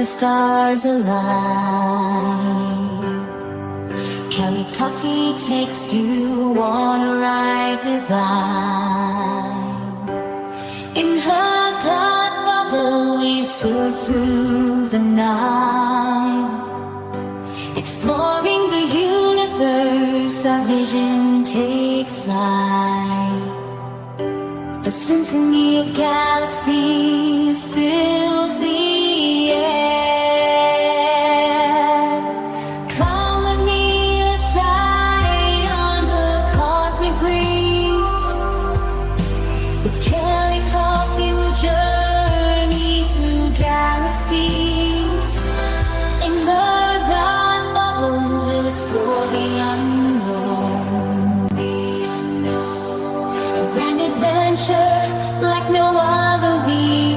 stars align. Kelly Coffee takes you on a ride divine. In her thought bubble we soar through the night, exploring the universe, our vision takes flight. The symphony of galaxies fills the air. Come with me, let's ride on the cosmic breeze. With Kelly Coffee we'll journey through galaxies. In her dark bubble we'll explore the unknown. A grand adventure like no other we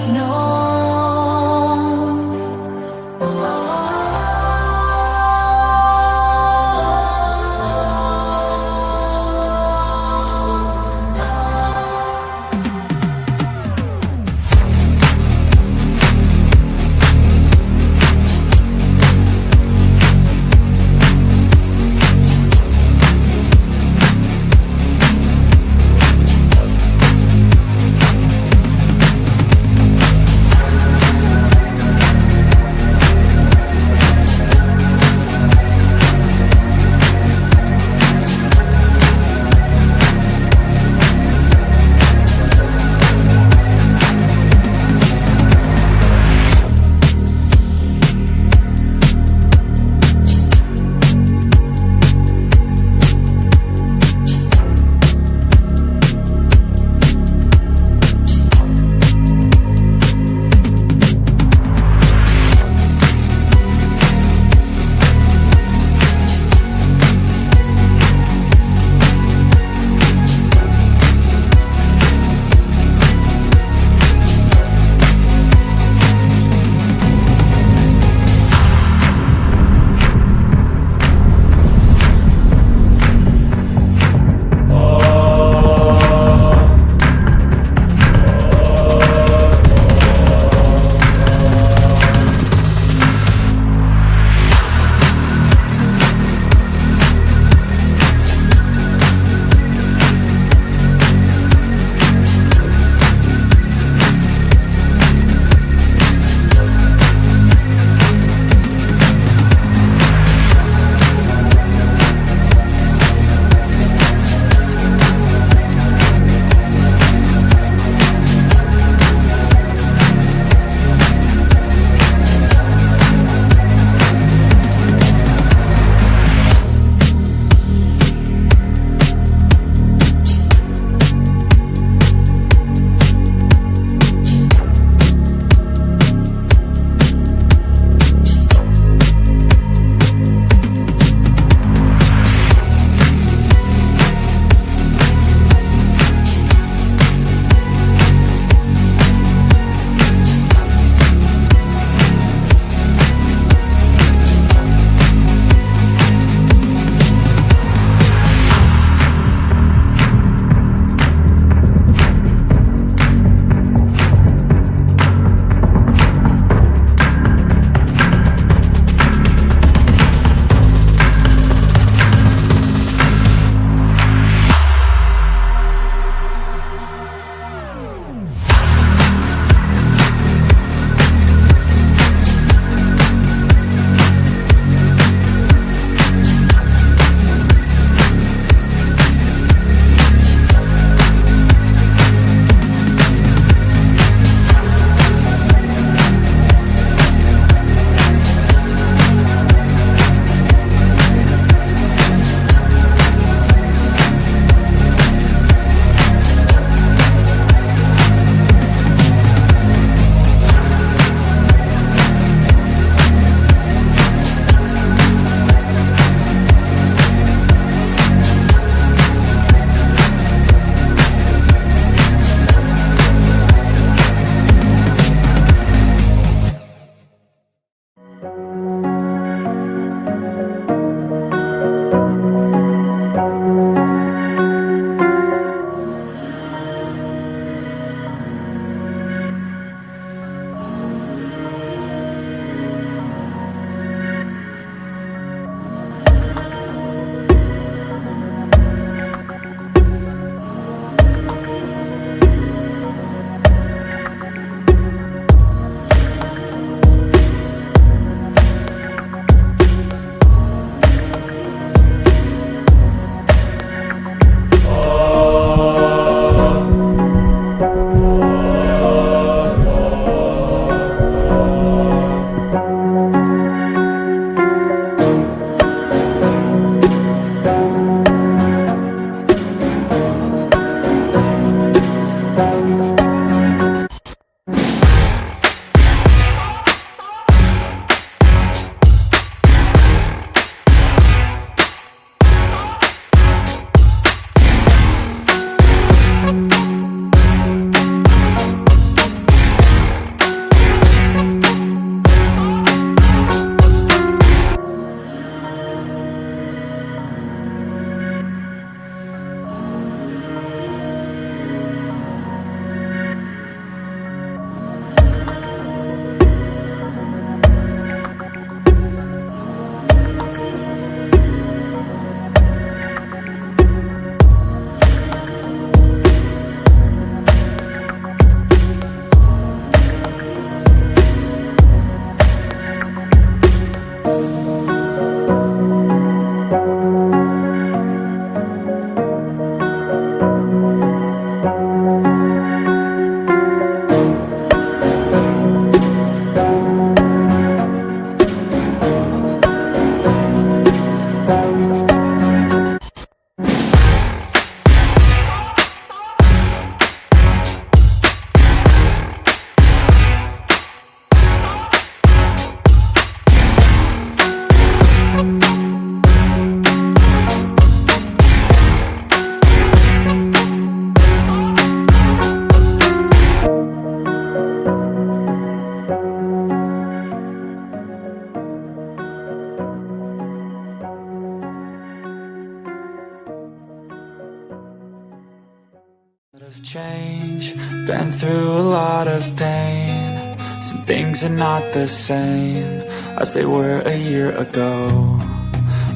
Been through a lot of pain. Some things are not the same as they were a year ago,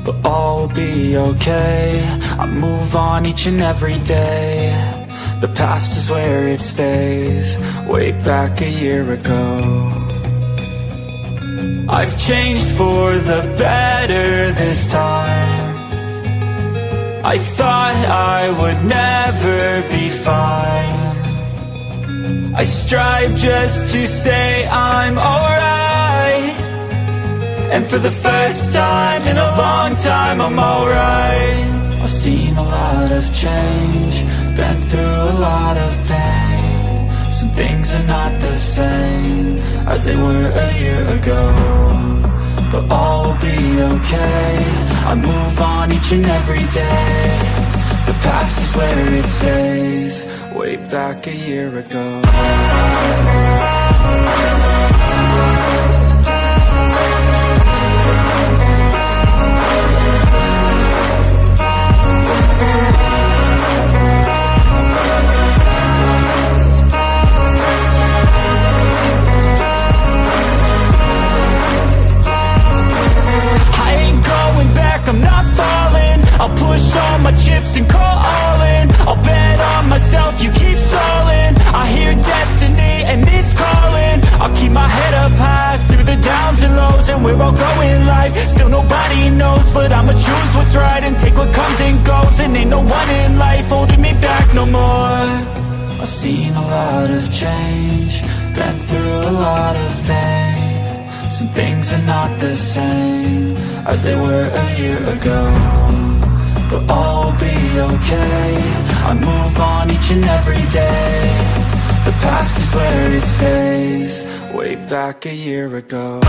but all will be okay. I move on each and every day. The past is where it stays, way back a year ago. I've changed for the better this time. I thought I would never be fine. I strive just to say I'm alright, and for the first time in a long time I'm alright. I've seen a lot of change, been through a lot of pain. Some things are not the same as they were a year ago, but all will be okay. I move on each and every day. The past is where it stays, way back a year ago. I'm not falling. I'll push all my chips and call all in. I'll bet on myself, you keep stalling. I hear destiny and it's calling. I'll keep my head up high through the downs and lows, and we're all going live. Still nobody knows, but I'ma choose what's right and take what comes and goes. And ain't no one in life holding me back no more. I've seen a lot of change, been through a lot of pain. Some things are not the same as they were a year ago, but all will be okay. I move on each and every day. The past is where it stays, way back a year ago.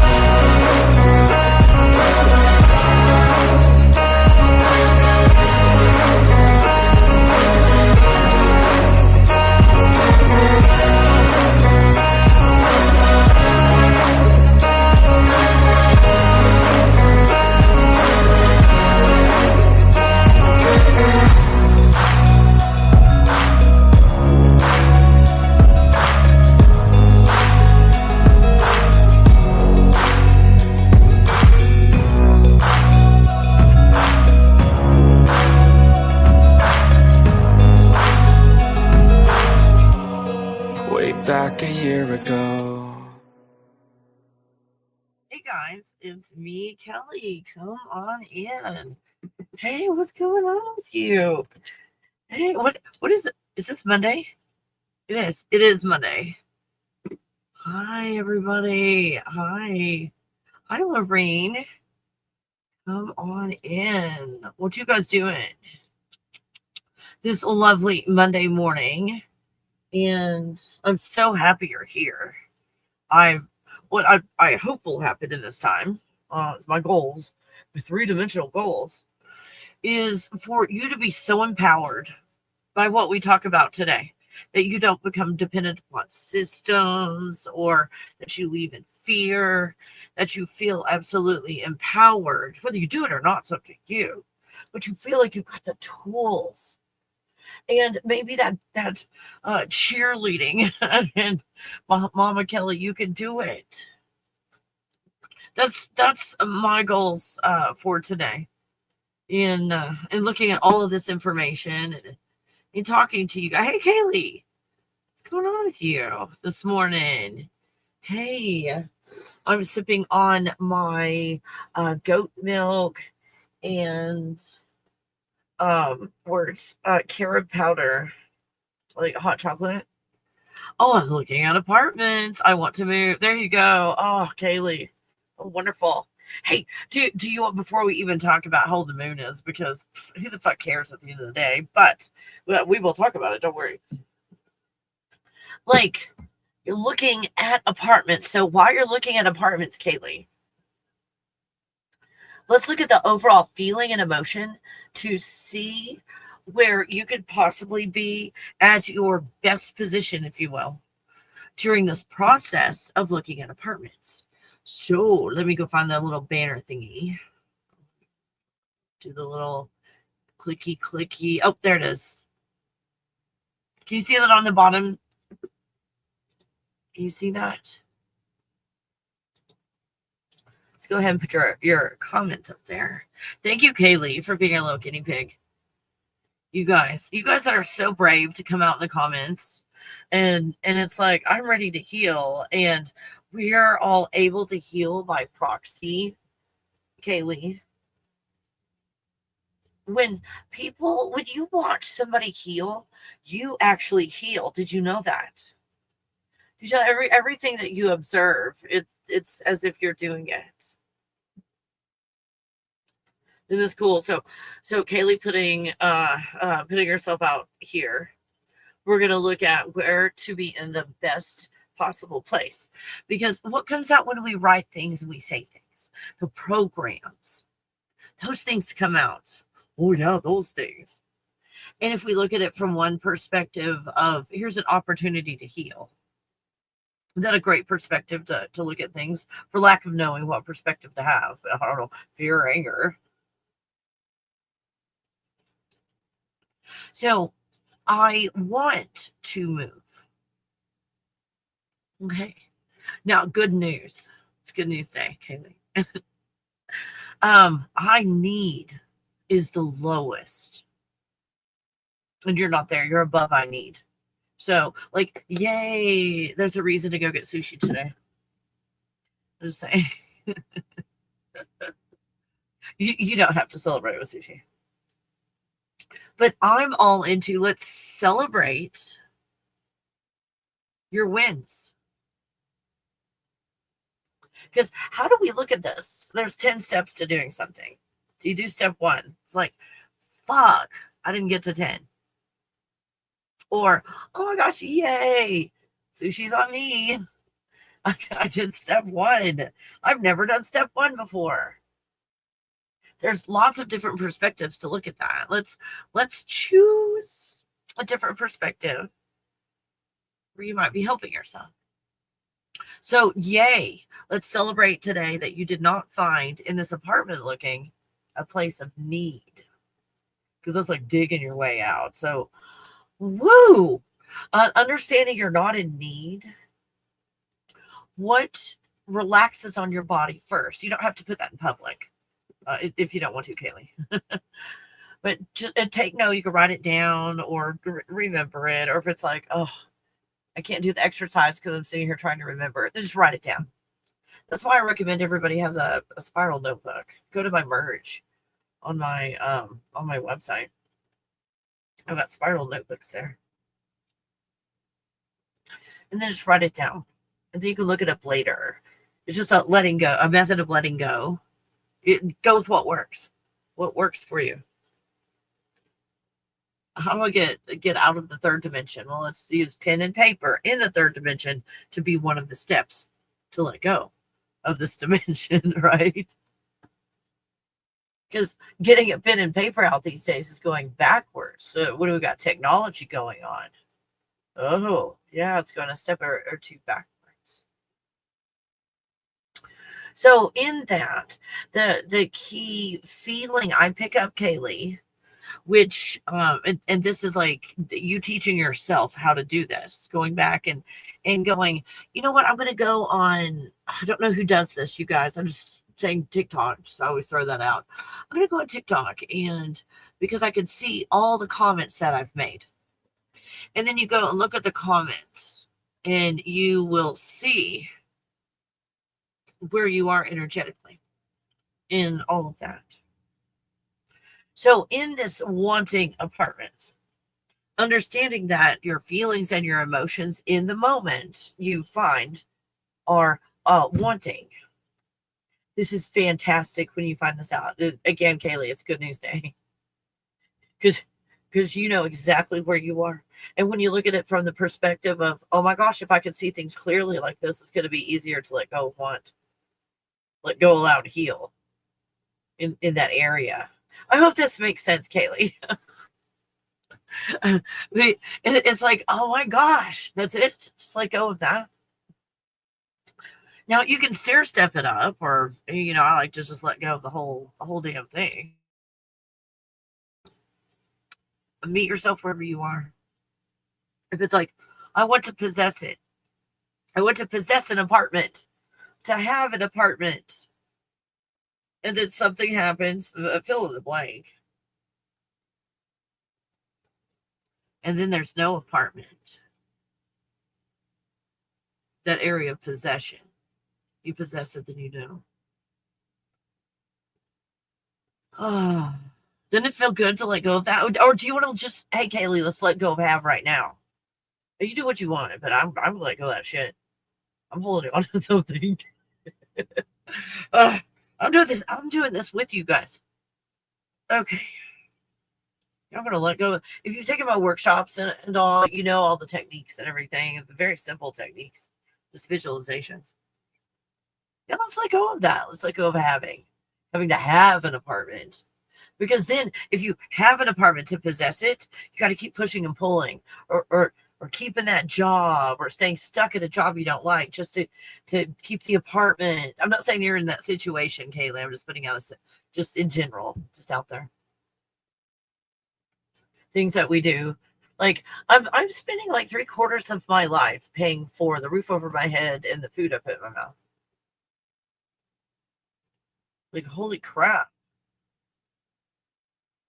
Back a year ago. Hey guys, it's me, Kelly. Come on in. Hey, what's going on with you? Hey, what is it? Is this Monday? It is. It is Monday. Hi, everybody. Hi, Lorraine. Come on in. What you guys doing this lovely Monday morning? And I'm so happy you're here. What I hope will happen in this time, is my goals, my 3-dimensional goals, is for you to be so empowered by what we talk about today that you don't become dependent upon systems, or that you live in fear, that you feel absolutely empowered. Whether you do it or not, it's up to you. But you feel like you've got the tools. And maybe that cheerleading and Mama Kelly, you can do it. That's my goals for today. In looking at all of this information and talking to you guys. Hey, Kaylee, what's going on with you this morning? Hey, I'm sipping on my goat milk and words, carob powder, like hot chocolate. Oh, I'm looking at apartments. I want to move. There you go. Oh, Kaylee. Oh, wonderful. Hey, do you want, before we even talk about how old the moon is, because who the fuck cares at the end of the day, but we will talk about it. Don't worry. Like, you're looking at apartments. So while you're looking at apartments, Kaylee, let's look at the overall feeling and emotion to see where you could possibly be at your best position, if you will, during this process of looking at apartments. So let me go find that little banner thingy. Do the little clicky. Oh, there it is. Can you see that on the bottom? You see that? Let's go ahead and put your comment up there. Thank you, Kaylee, for being a little guinea pig. You guys that are so brave to come out in the comments, and it's like, I'm ready to heal, and we are all able to heal by proxy, Kaylee. When you watch somebody heal, you actually heal. Did you know that? You know, everything that you observe, it's as if you're doing it. Isn't this cool? So Kaylee putting herself out here. We're gonna look at where to be in the best possible place, because what comes out when we write things and we say things, the programs, those things come out. Oh yeah, those things. And if we look at it from one perspective of, here's an opportunity to heal. Is that a great perspective to look at things, for lack of knowing what perspective to have? I don't know, fear or anger. So I want to move. Okay. Now, good news. It's good news day, Kaylee. I need is the lowest. And you're not there. You're above I need. So, like, yay. There's a reason to go get sushi today. I'm just saying. you don't have to celebrate with sushi. But I'm all into, let's celebrate your wins. Because how do we look at this? There's 10 steps to doing something. You do step 1. It's like, fuck, I didn't get to 10. Or, oh my gosh, yay, sushi's on me. I did step 1. I've never done step 1 before. There's lots of different perspectives to look at that. Let's choose a different perspective where you might be helping yourself. So, yay, let's celebrate today that you did not find in this apartment looking a place of need, because that's like digging your way out. So, woo! Understanding you're not in need. What relaxes on your body first? You don't have to put that in public if you don't want to, Kaylee. But just take note. You can write it down or remember it. Or if it's like, oh, I can't do the exercise because I'm sitting here trying to remember it, just write it down. That's why I recommend everybody has a spiral notebook. Go to my merge on my website. I've got spiral notebooks there. And then just write it down. And then you can look it up later. It's just a letting go, a method of letting go. Go with what works. What works for you. How do I get out of the third dimension? Well, let's use pen and paper in the third dimension to be one of the steps to let go of this dimension, right? Because getting a pen and paper out these days is going backwards. So what do we got? Technology going on. Oh, yeah, it's going a step or two backwards. So in that, the key feeling I pick up, Kaylee, which and this is like you teaching yourself how to do this, going back and going, you know what, I'm going to go on, I don't know who does this, you guys, I'm just saying TikTok, just I always throw that out. I'm going to go on TikTok, and because I can see all the comments that I've made, and then you go and look at the comments and you will see where you are energetically in all of that. So in this wanting apartment, understanding that your feelings and your emotions in the moment you find are wanting. This is fantastic when you find this out. Again, Kaylee, it's good news day. Because you know exactly where you are. And when you look at it from the perspective of, oh my gosh, if I could see things clearly like this, it's going to be easier to let go of want. Let go, allow to heal in that area. I hope this makes sense, Kaylee. It's like, oh my gosh, that's it. Just let go of that. Now you can stair step it up, or I like to just let go of the whole damn thing. Meet yourself wherever you are. If it's like, I want to possess it, I went to possess an apartment, to have an apartment. And then something happens, fill in the blank. And then there's no apartment. That area of possession. You possess it, then you do. Oh, doesn't it feel good to let go of that? Or do you want to just, hey, Kaylee, let's let go of have right now? You do what you want, but I'm gonna let go of that shit. I'm holding on to something. I'm doing this with you guys. Okay. I'm gonna let go. If you've taken my workshops and all, you know all the techniques and everything, the very simple techniques, just visualizations. Yeah, let's let go of that. Let's let go of having to have an apartment. Because then if you have an apartment to possess it, you got to keep pushing and pulling or keeping that job or staying stuck at a job you don't like just to keep the apartment. I'm not saying you're in that situation, Kaylee. I'm just putting out just in general, just out there. Things that we do. Like I'm spending like 3/4 of my life paying for the roof over my head and the food I put in my mouth. Like, holy crap.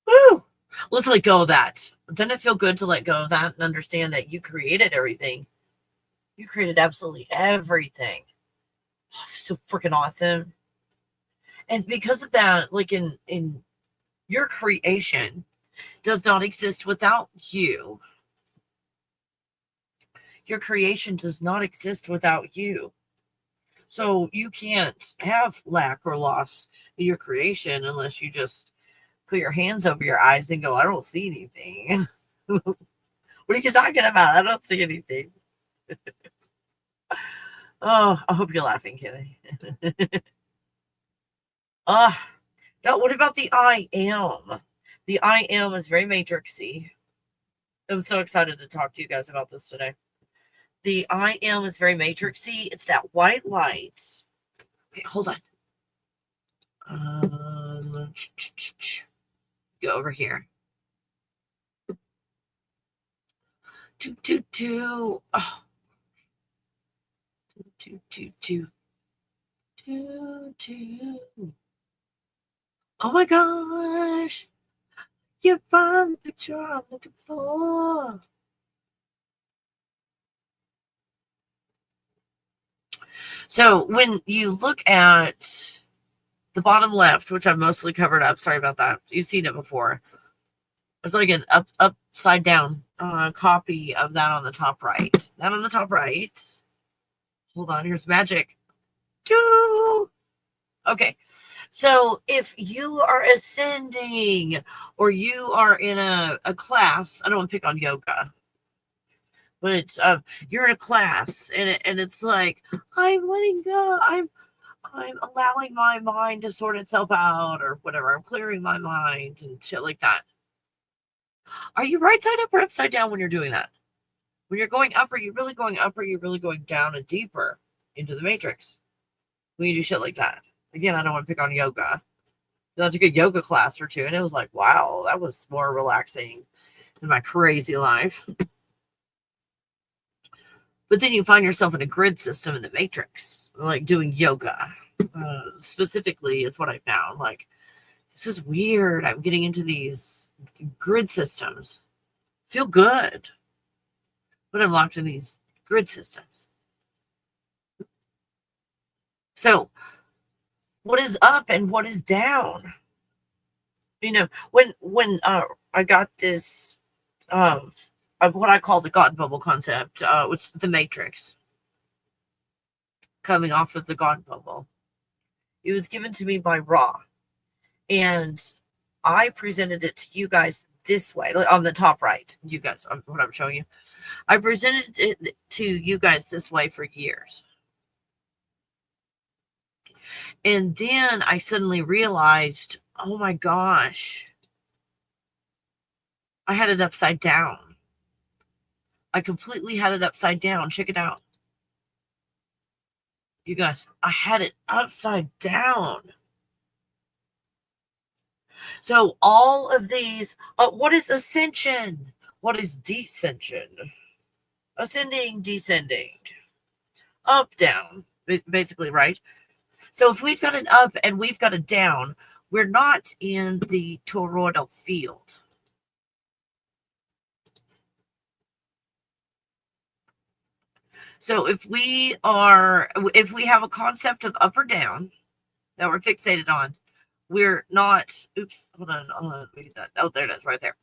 Woo! Let's let go of that. Doesn't it feel good to let go of that and understand that you created everything? You created absolutely everything. Oh, so freaking awesome. And because of that, like in your creation does not exist without you. Your creation does not exist without you. So you can't have lack or loss in your creation unless you just put your hands over your eyes and go, I don't see anything. What are you talking about? I don't see anything. Oh, I hope you're laughing, Kitty. Now, what about the I am? The I am is very matrixy. I'm so excited to talk to you guys about this today. The I am is very matrixy. It's that white light. Wait, hold on. Go over here. Oh. Oh my gosh. You found the picture I'm looking for. So when you look at the bottom left, which I've mostly covered up, sorry about that. You've seen it before. It's like an upside down copy of that on the top right. That on the top right. Hold on, here's magic. Okay. So if you are ascending or you are in a class, I don't want to pick on yoga, but you're in a class and it's like, I'm letting go. I'm allowing my mind to sort itself out or whatever. I'm clearing my mind and shit like that. Are you right side up or upside down when you're doing that? When you're going up, are you really going up or are you really going down and deeper into the matrix? When you do shit like that. Again, I don't want to pick on yoga. I took a yoga class or two and it was like, wow, that was more relaxing than my crazy life. But then you find yourself in a grid system in the matrix, like doing yoga specifically is what I found. Like, this is weird. I'm getting into these grid systems. Feel good. But I'm locked in these grid systems. So, what is up and what is down? You know, when I got this, what I call the God bubble concept, it's the matrix coming off of the God bubble. It was given to me by Ra. And I presented it to you guys this way, on the top right. You guys, what I'm showing you. I presented it to you guys this way for years. And then I suddenly realized, oh my gosh, I had it upside down. I completely had it upside down. Check it out. You guys, I had it upside down. So all of these, what is ascension? What is descension? Ascending, descending. up, down, basically, right? So if we've got an up and we've got a down, we're not in the toroidal field. So if we have a concept of up or down that we're fixated on, we're not, oops, hold on, let me get that. Oh, there it is, right there.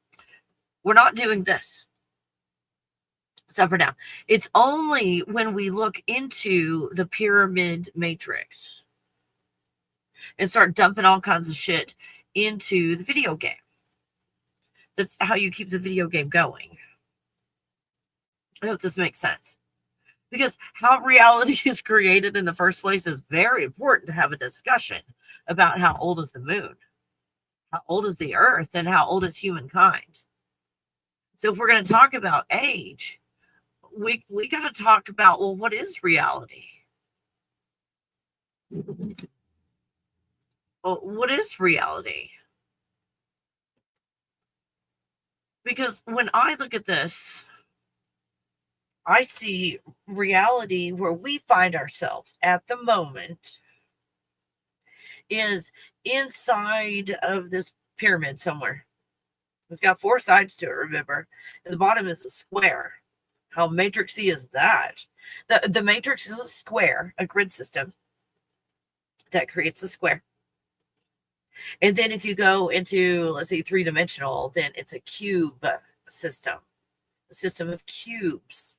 We're not doing this. It's up or down. It's only when we look into the pyramid matrix and start dumping all kinds of shit into the video game. That's how you keep the video game going. I hope this makes sense. Because how reality is created in the first place is very important to have a discussion about how old is the moon, how old is the earth, and how old is humankind. So if we're going to talk about age, we got to talk about, well, what is reality? Well, what is reality? Because when I look at this, I see reality where we find ourselves at the moment is inside of this pyramid somewhere. It's got 4 sides to it, remember? And the bottom is a square. How matrixy is that? The matrix is a square, a grid system that creates a square. And then if you go into, let's say, 3-dimensional, then it's a cube system, a system of cubes.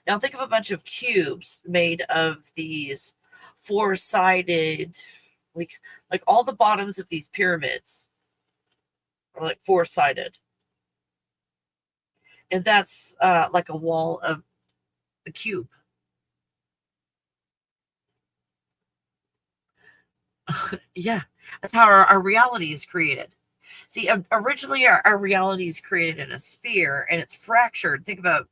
Now think of a bunch of cubes made of these 4-sided, like all the bottoms of these pyramids are like 4-sided. And that's like a wall of a cube. Yeah, that's how our reality is created. See, originally our reality is created in a sphere and it's fractured. Think of a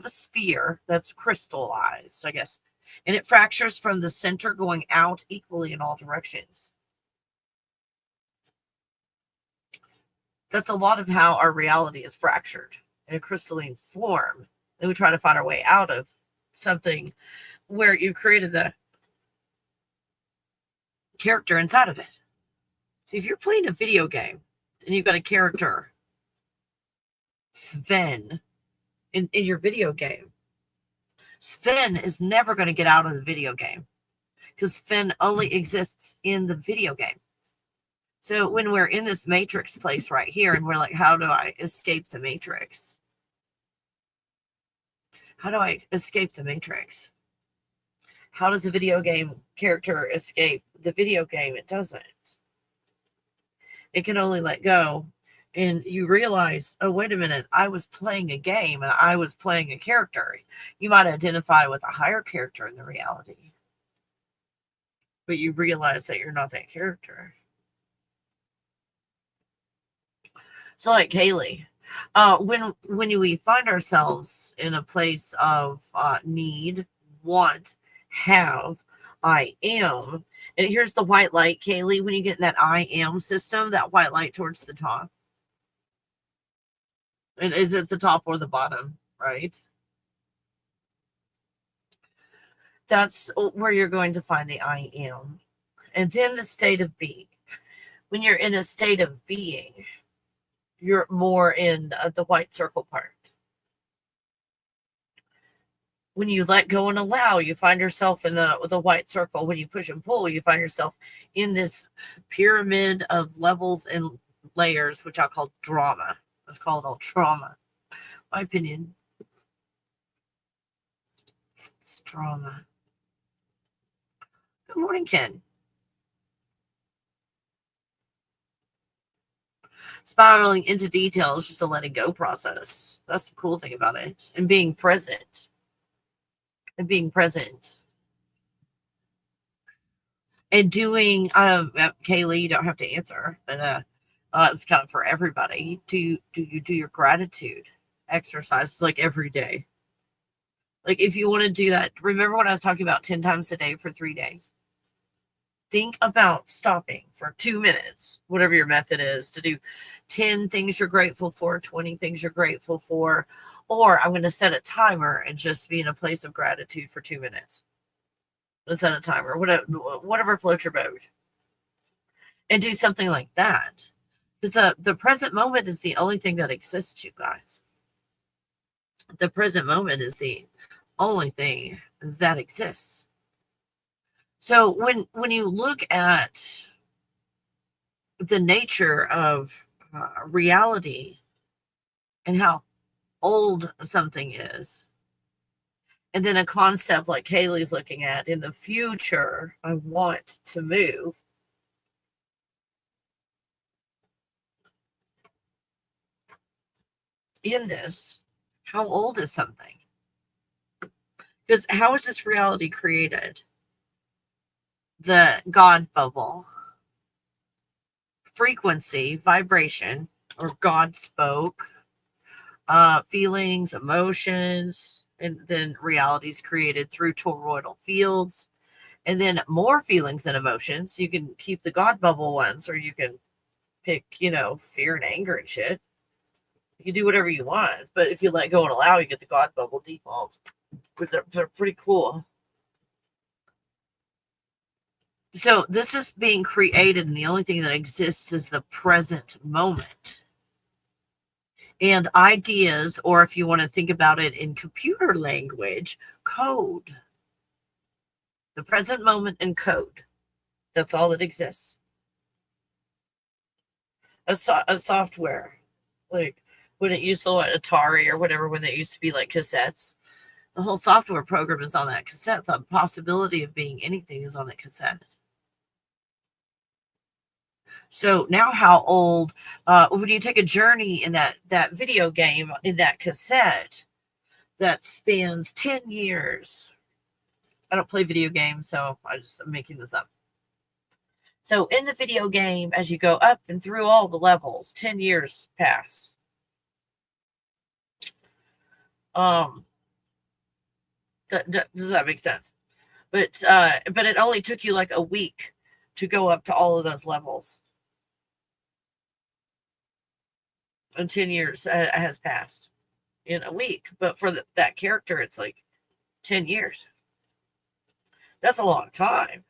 sphere that's crystallized, I guess. And it fractures from the center going out equally in all directions. That's a lot of how our reality is fractured in a crystalline form. And we try to find our way out of something where you created the character inside of it. See, if you're playing a video game and you've got a character, Sven, in your video game, Sven is never going to get out of the video game because Sven only exists in the video game. So when we're in this matrix place right here and we're like, how do I escape the matrix? How do I escape the matrix? How does a video game character escape the video game? It doesn't. It can only let go. And you realize, oh, wait a minute, I was playing a game and I was playing a character. You might identify with a higher character in the reality. But you realize that you're not that character. So like Kaylee, when we find ourselves in a place of need, want, have, I am, and here's the white light, Kaylee, when you get in that I am system, that white light towards the top. And is it the top or the bottom, right? That's where you're going to find the I am. And then the state of being. When you're in a state of being, you're more in the white circle part. When you let go and allow, you find yourself in the white circle. When you push and pull, you find yourself in this pyramid of levels and layers, which I call drama. Let's call it all trauma. My opinion. It's drama. Good morning, Ken. Spiraling into details, just a letting go process. That's the cool thing about it. And being present. And being present. And doing, Kaylee, you don't have to answer, but it's kind of for everybody. Do you do your gratitude exercises like every day? Like if you want to do that, remember when I was talking about 10 times a day for 3 days? Think about stopping for 2 minutes, whatever your method is, to do 10 things you're grateful for, 20 things you're grateful for, or I'm going to set a timer and just be in a place of gratitude for 2 minutes. set a timer, whatever floats your boat, and do something like that. Because the present moment is the only thing that exists, you guys. The present moment is the only thing that exists. So when you look at the nature of reality and how old something is, and then a concept like Haley's looking at in the future, I want to move. In this, how old is something? Because how is this reality created? The God bubble, frequency, vibration, or God spoke, feelings, emotions, and then realities created through toroidal fields, and then more feelings and emotions. You can keep the God bubble ones, or you can pick, fear and anger and shit. You can do whatever you want, but if you let go and allow, you get the God bubble default. But they're pretty cool. So this is being created, and the only thing that exists is the present moment. And ideas, or if you want to think about it in computer language, code. The present moment and code. That's all that exists. A software. Like when it used to Atari or whatever, when they used to be like cassettes. The whole software program is on that cassette. The possibility of being anything is on that cassette. So now how old, when you take a journey in that video game, in that cassette, that spans 10 years. I don't play video games, so I'm making this up. So in the video game, as you go up and through all the levels, 10 years pass. Does that make sense? But it only took you like a week to go up to all of those levels. And 10 years has passed in a week. But for that character, it's like 10 years. That's a long time.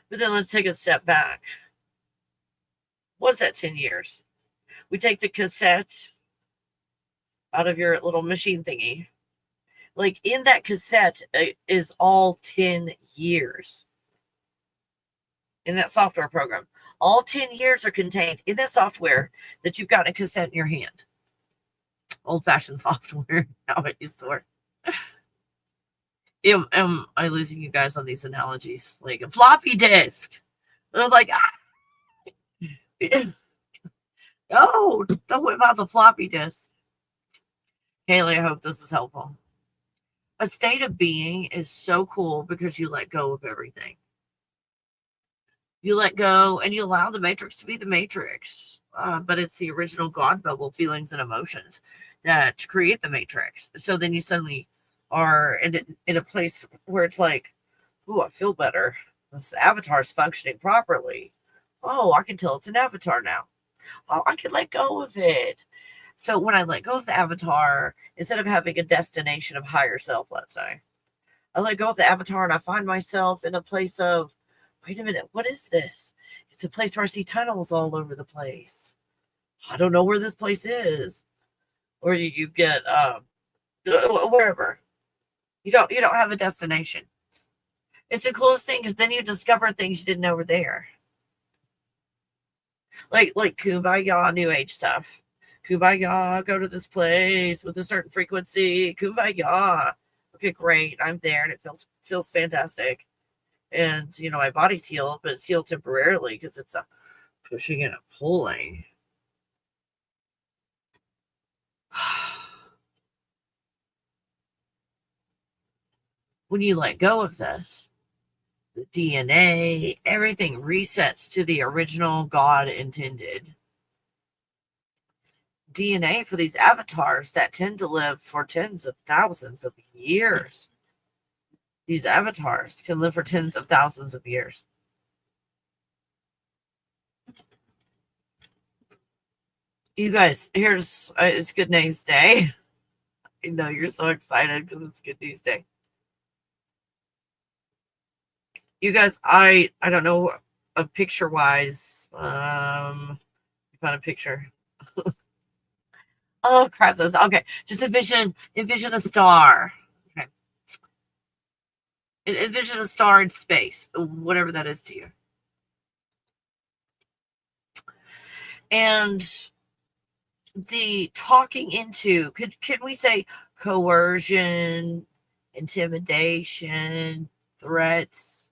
But then let's take a step back. What's that 10 years? We take the cassette out of your little machine thingy. Like in that cassette is all 10 years. In that software program. All 10 years are contained in that software that you've got a cassette in your hand. Old-fashioned software. How it used to work. Am I losing you guys on these analogies? Like a floppy disk. And I'm like, no, don't whip out the floppy disk. Haley, I hope this is helpful. A state of being is so cool because you let go of everything. You let go and you allow the matrix to be the matrix. But it's the original God bubble feelings and emotions that create the matrix. So then you suddenly are in a place where it's like, oh, I feel better. This avatar's functioning properly. Oh, I can tell it's an avatar now. Oh, I can let go of it. So when I let go of the avatar, instead of having a destination of higher self, let's say, I let go of the avatar and I find myself in a place of, wait a minute, what is this? It's a place where I see tunnels all over the place. I don't know where this place is. Or you get wherever. You don't have a destination. It's the coolest thing because then you discover things you didn't know were there. Like Kumbaya New Age stuff. Kumbaya, go to this place with a certain frequency. Kumbaya. Okay, great. I'm there and it feels fantastic. And, my body's healed, but it's healed temporarily because it's a pushing and a pulling. When you let go of this, the DNA, everything resets to the original God intended. DNA for these avatars that tend to live for tens of thousands of years. These avatars can live for tens of thousands of years. You guys, it's Good News Day. I know you're so excited because it's Good News Day. You guys, I don't know, picture wise. Found a picture. Oh crap! So okay, just envision a star. Okay, envision a star in space, whatever that is to you. And the talking into, can we say coercion, intimidation, threats?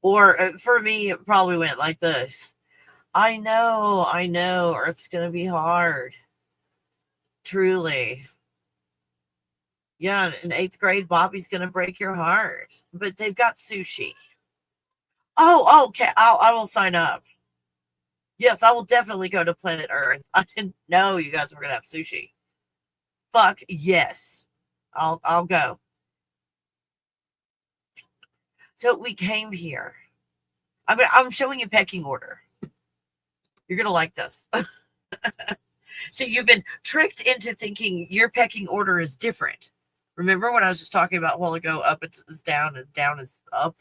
Or for me, it probably went like this. I know, Earth's gonna be hard. Truly. Yeah, in 8th grade, Bobby's gonna break your heart. But they've got sushi. Oh, okay. I will sign up. Yes, I will definitely go to planet Earth. I didn't know you guys were gonna have sushi. Fuck yes. I'll go. So we came here. I'm showing you pecking order. You're gonna like this. So you've been tricked into thinking your pecking order is different. Remember when I was just talking about a while ago, up is down and down is up?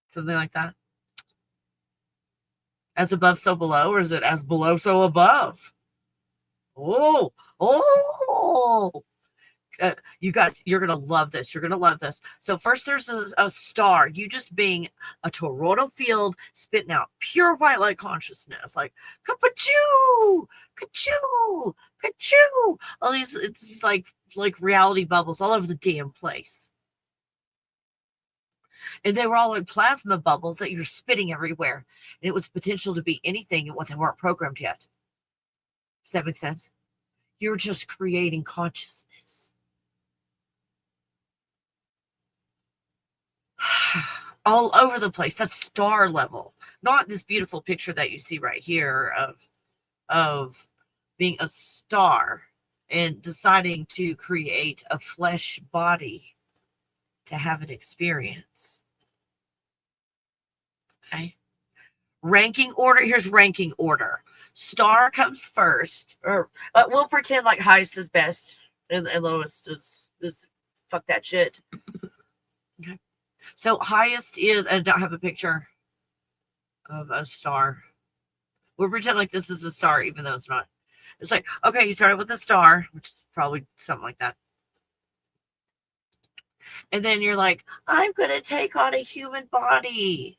Something like that. As above, so below, or is it as below, so above? Oh. You guys, you're going to love this. You're going to love this. So first there's a star, you just being a toroidal field, spitting out pure white light consciousness, like ka-choo, ka-choo, ka-choo. All these, it's like reality bubbles all over the damn place. And they were all like plasma bubbles that you're spitting everywhere. And it was potential to be anything and what they weren't programmed yet. Does that make sense? You're just creating consciousness. All over the place. That's star level, not this beautiful picture that you see right here of being a star and deciding to create a flesh body to have an experience. Okay, ranking order. Here's ranking order. Star comes first, or we'll pretend like highest is best and lowest is fuck that shit. Okay. So highest is, I don't have a picture of a star. We'll pretend like this is a star, even though it's not. It's like, okay, you started with a star, which is probably something like that. And then you're like, I'm going to take on a human body.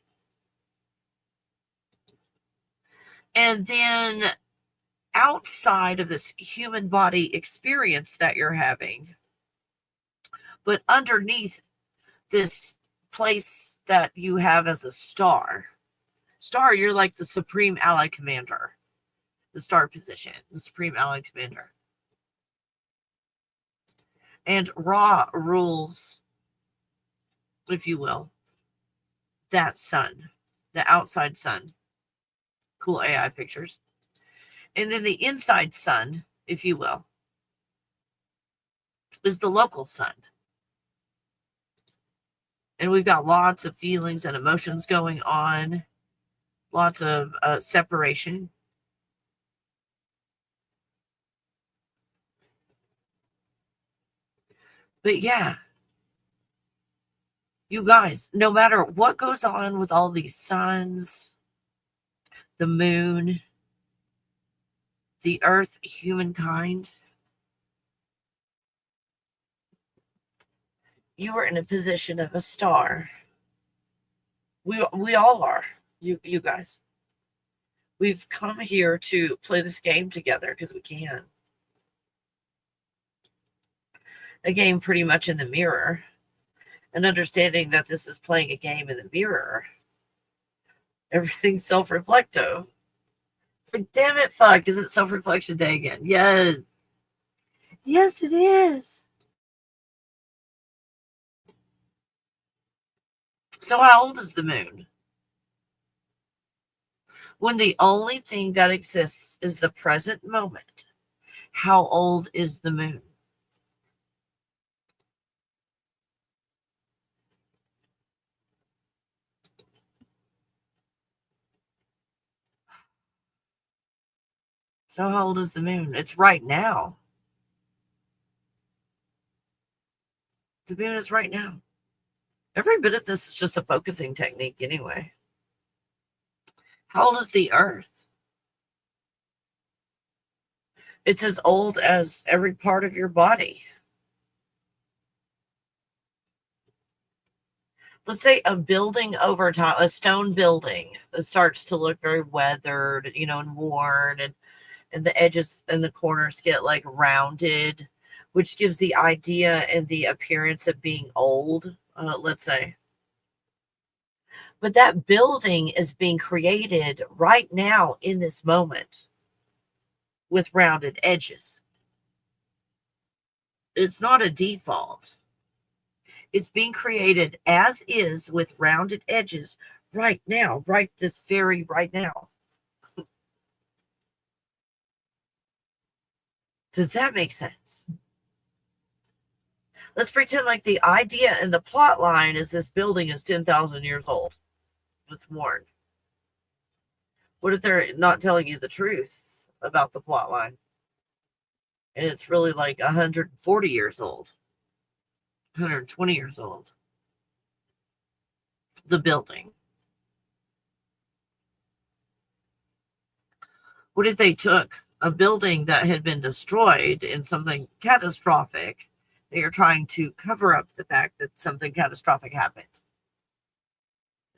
And then outside of this human body experience that you're having, but underneath this place that you have as a star, you're like the supreme allied commander, the star position, the supreme allied commander. And Ra rules, if you will, that sun, the outside sun. Cool AI pictures. And then the inside sun, if you will, is the local sun. And we've got lots of feelings and emotions going on, lots of separation. But yeah, you guys, no matter what goes on with all these suns, the moon, the earth, humankind, you are in a position of a star. We all are, you guys. We've come here to play this game together because we can. A game pretty much in the mirror. And understanding that this is playing a game in the mirror. Everything's self-reflective. It's like, damn it, fuck, is it self-reflection day again? Yes. Yes, it is. So how old is the moon? When the only thing that exists is the present moment, how old is the moon? So how old is the moon? It's right now. The moon is right now. Every bit of this is just a focusing technique anyway. How old is the earth? It's as old as every part of your body. Let's say a building over time, a stone building that starts to look very weathered, and worn, and the edges and the corners get like rounded, which gives the idea and the appearance of being old, let's say. But that building is being created right now in this moment with rounded edges. It's not a default. It's being created as is with rounded edges right now, right now. Does that make sense? Let's pretend like the idea and the plot line is this building is 10,000 years old. It's worn. What if they're not telling you the truth about the plot line? And it's really like 140 years old, 120 years old. The building. What if they took a building that had been destroyed in something catastrophic? They are trying to cover up the fact that something catastrophic happened.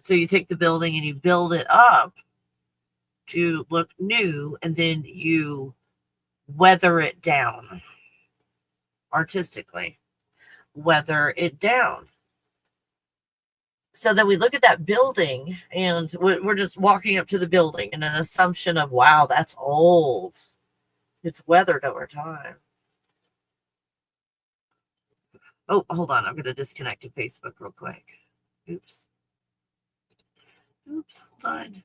So you take the building and you build it up to look new, and then you weather it down artistically. Weather it down. So then we look at that building and we're just walking up to the building in an assumption of, wow, that's old. It's weathered over time. Oh, hold on. I'm going to disconnect to Facebook real quick. Oops, hold on.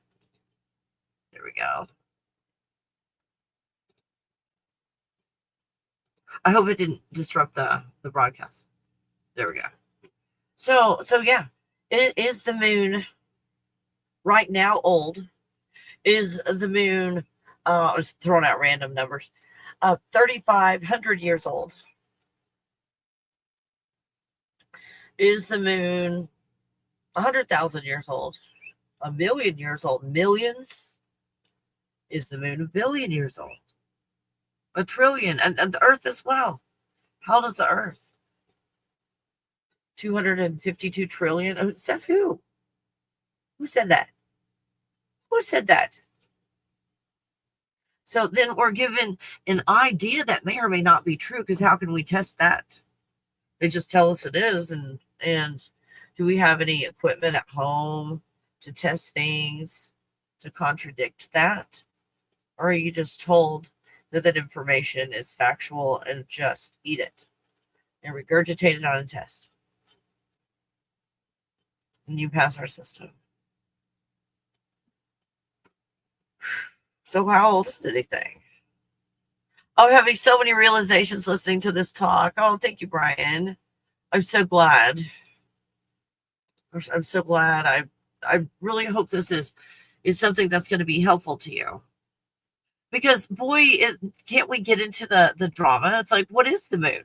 There we go. I hope it didn't disrupt the broadcast. There we go. So yeah, is the moon right now old? Is the moon, I was throwing out random numbers, 3,500 years old? Is the moon 100,000 years old? 1,000,000 years old? Millions? Is the moon 1,000,000,000 years old? 1,000,000,000,000, and the earth as well. How old is the earth? 252 trillion. Who said who? Who said that? Who said that? So then we're given an idea that may or may not be true, because how can we test that? They just tell us it is, and do we have any equipment at home to test things to contradict that? Or are you just told that information is factual and just eat it and regurgitate it on a test? And you pass our system. So how old is anything? I'm having so many realizations listening to this talk. Oh, thank you, Brian. I'm so glad. I'm so glad. I really hope this is something that's going to be helpful to you. Because boy, can't we get into the drama? It's like, what is the moon?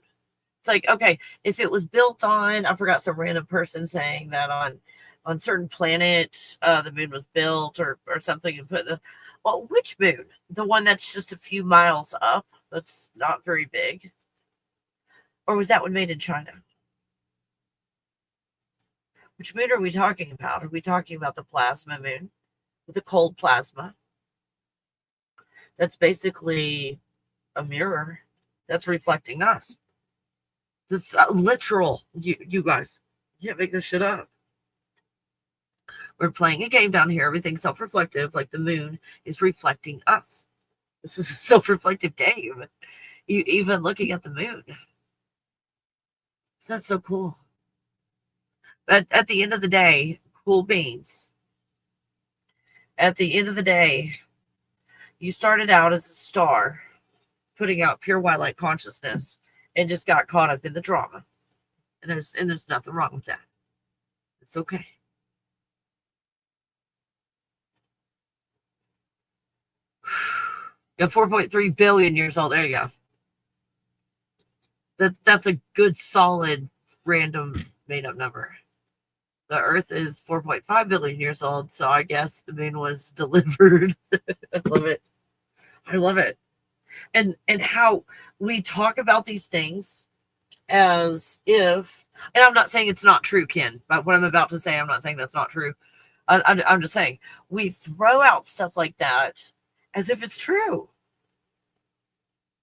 It's like, okay, if it was built on, I forgot some random person saying that on certain planet, the moon was built or something, and put well, which moon? The one that's just a few miles up, that's not very big? Or was that one made in China? Which moon are we talking about? Are we talking about the plasma moon? The cold plasma? That's basically a mirror that's reflecting us. This literal, you guys. You can't make this shit up. We're playing a game down here. Everything's self-reflective, like the moon is reflecting us. This is a self-reflective game. You even looking at the moon. So that's so cool. But at the end of the day, cool beans. At the end of the day, you started out as a star, putting out pure white light consciousness, and just got caught up in the drama. And there's nothing wrong with that. It's okay. You're 4.3 billion years old. There you go. That's a good solid random made up number. The Earth is 4.5 billion years old, so I guess the moon was delivered. I love it. I love it. And how we talk about these things as if, and I'm not saying it's not true, Ken, but what I'm about to say, I'm not saying that's not true. I'm just saying we throw out stuff like that as if it's true.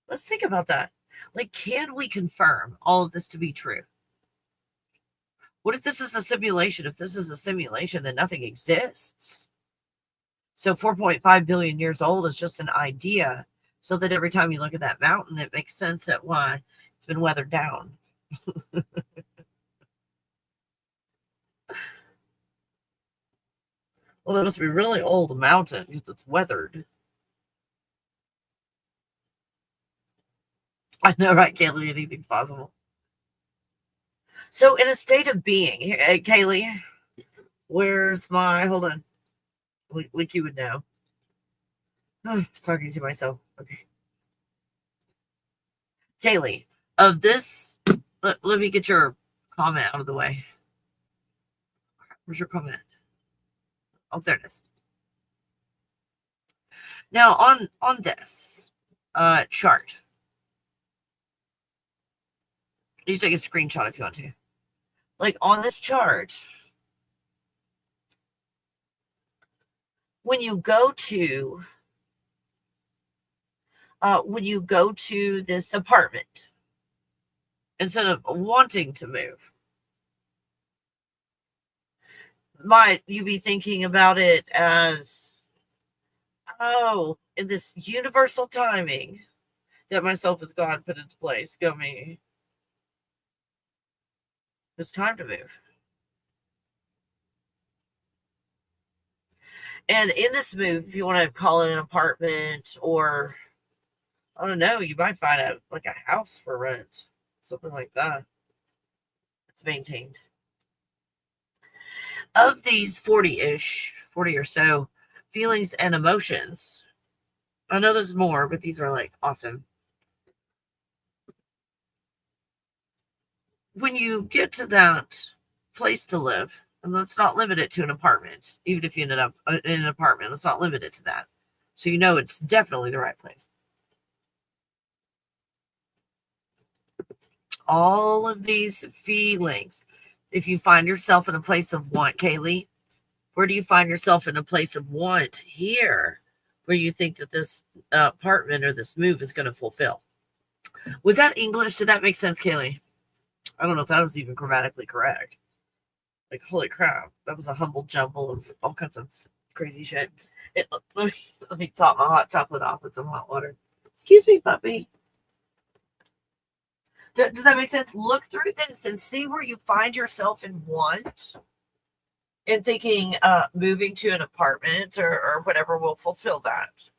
Let's think about that. Like, can we confirm all of this to be true? What if this is a simulation? If this is a simulation, then nothing exists. So 4.5 billion years old is just an idea, so that every time you look at that mountain, it makes sense that why it's been weathered down. Well, it must be a really old mountain because it's weathered. I know, right, Kaylee? Anything's possible. So, in a state of being, Kaylee, where's my, hold on, like you would know. I was talking to myself. Okay. Kaylee, of this, let me get your comment out of the way. Where's your comment? Oh, there it is. Now, on this chart, you take a screenshot if you want to. Like, on this chart, when you go to this apartment, instead of wanting to move, might you be thinking about it as, oh, in this universal timing that myself as God put into place, go me, it's time to move. And in this move, if you want to call it an apartment, or I don't know, you might find a house for rent, something like that. It's maintained. Of these 40 or so feelings and emotions, I know there's more, but these are like awesome. When you get to that place to live, and let's not limit it to an apartment, even if you ended up in an apartment, let's not limit it to that. So you know it's definitely the right place. All of these feelings, if you find yourself in a place of want, Kaylee, where do you find yourself in a place of want here, where you think that this apartment or this move is going to fulfill? Was that English? Did that make sense, Kaylee? I don't know if that was even grammatically correct. Like, holy crap, that was a humble jumble of all kinds of crazy shit. Let me top my hot chocolate off with some hot water. Excuse me, puppy. Does that make sense? Look through this and see where you find yourself in want, and thinking moving to an apartment or whatever will fulfill that.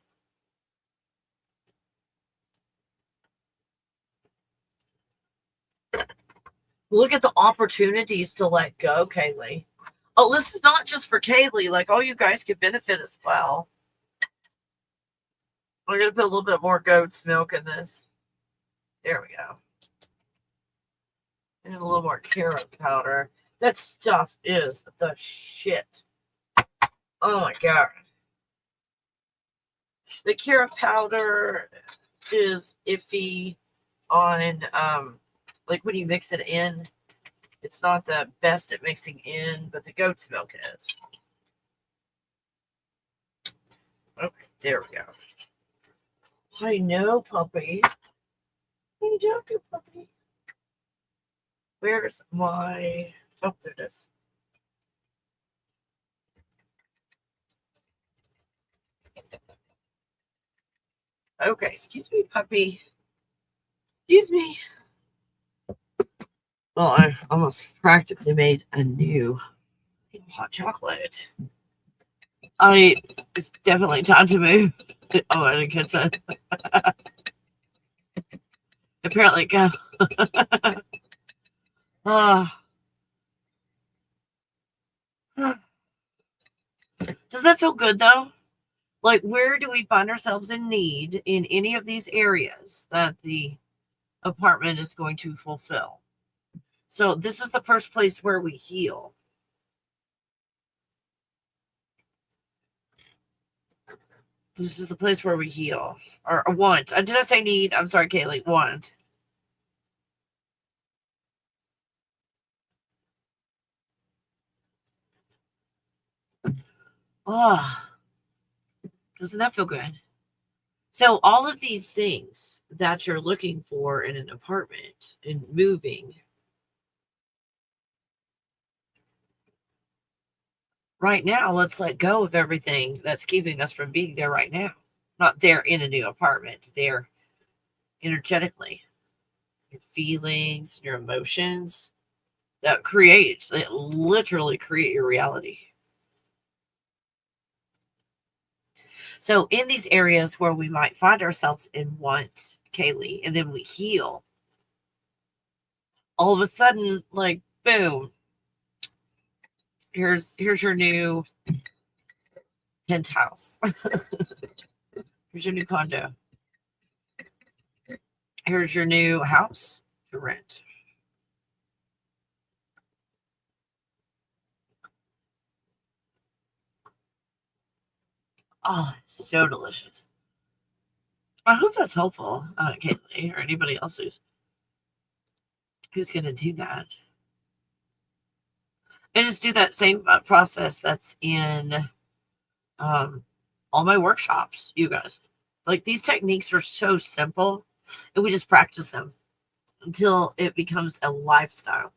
Look at the opportunities to let go, Kaylee. Oh, this is not just for Kaylee. Like, all you guys can benefit as well. I'm going to put a little bit more goat's milk in this. There we go. And a little more carrot powder. That stuff is the shit. Oh my God. The carrot powder is iffy on, like when you mix it in, it's not the best at mixing in, but the goat's milk is. Okay, there we go. I know, puppy. Hey, Joker, puppy. Where's my... Oh, there it is. Okay, excuse me, puppy. Excuse me. Well, I almost practically made a new hot chocolate. It's definitely time to move. Oh, I didn't catch that. Apparently, go. Does that feel good, though? Like, where do we find ourselves in need in any of these areas that the apartment is going to fulfill? So this is the first place where we heal. This is the place where we heal. Or want. Did I say need? I'm sorry, Kaylee. Want. Oh, doesn't that feel good? So all of these things that you're looking for in an apartment and moving, right now, let's let go of everything that's keeping us from being there right now. Not there in a new apartment, there energetically. Your feelings, your emotions that literally create your reality. So in these areas where we might find ourselves in want, Kaylee, and then we heal, all of a sudden, like boom, here's your new penthouse. Here's your new condo. Here's your new house to rent. Oh, it's so delicious. I hope that's helpful, Kaylee, or anybody else who's going to do that. And just do that same process that's in all my workshops, you guys. Like, these techniques are so simple, and we just practice them until it becomes a lifestyle.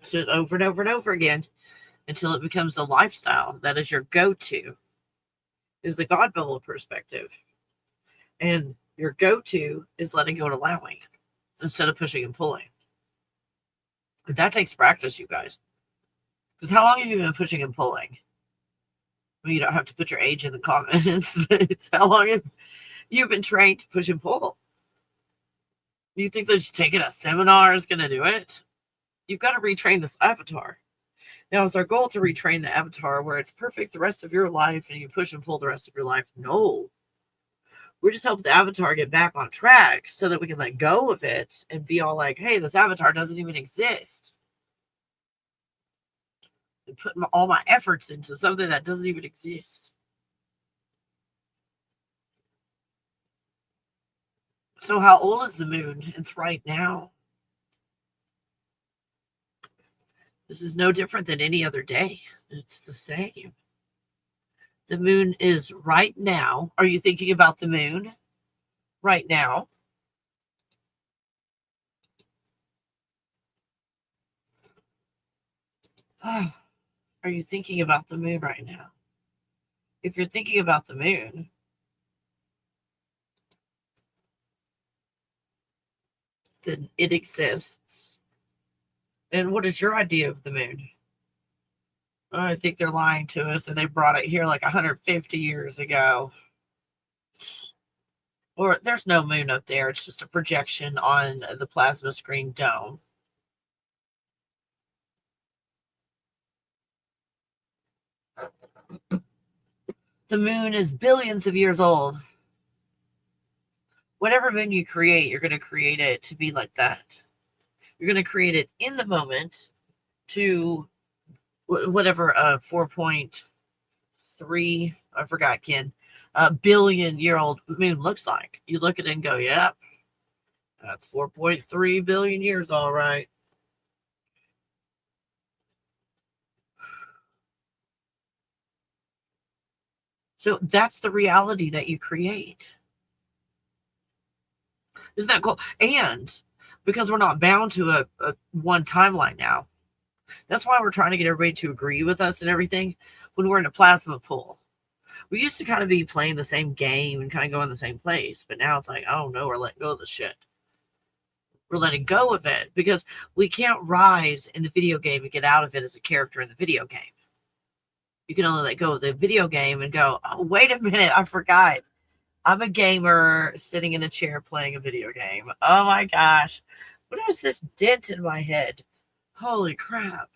So over and over and over again until it becomes a lifestyle that is your go-to, is the God bubble perspective. And your go-to is letting go and allowing instead of pushing and pulling. That takes practice, you guys. Because how long have you been pushing and pulling? Well, you don't have to put your age in the comments. It's how long have you been trained to push and pull? You think that just taking a seminar is going to do it? You've got to retrain this avatar. Now, it's our goal to retrain the avatar where it's perfect the rest of your life and you push and pull the rest of your life. No. We're just helping the avatar get back on track so that we can let go of it and be all like, hey, this avatar doesn't even exist. And putting all my efforts into something that doesn't even exist. So how old is the moon? It's right now. This is no different than any other day. It's the same. The moon is right now. Are you thinking about the moon right now? Are you thinking about the moon right now? If you're thinking about the moon, then it exists. And what is your idea of the moon? Oh, I think they're lying to us and they brought it here like 150 years ago. Or there's no moon up there. It's just a projection on the plasma screen dome. The moon is billions of years old. Whatever moon you create, you're going to create it to be like that. You're going to create it in the moment to whatever 4.3, I forgot, Ken, billion-year-old moon looks like. You look at it and go, yep, that's 4.3 billion years, all right. So that's the reality that you create. Isn't that cool? And because we're not bound to a one timeline now, that's why we're trying to get everybody to agree with us and everything when we're in a plasma pool. We used to kind of be playing the same game and kind of go in the same place, but now it's like, oh no, we're letting go of the shit. We're letting go of it because we can't rise in the video game and get out of it as a character in the video game. You can only let go of the video game and go, oh, wait a minute, I forgot. I'm a gamer sitting in a chair playing a video game. Oh my gosh. What is this dent in my head? Holy crap.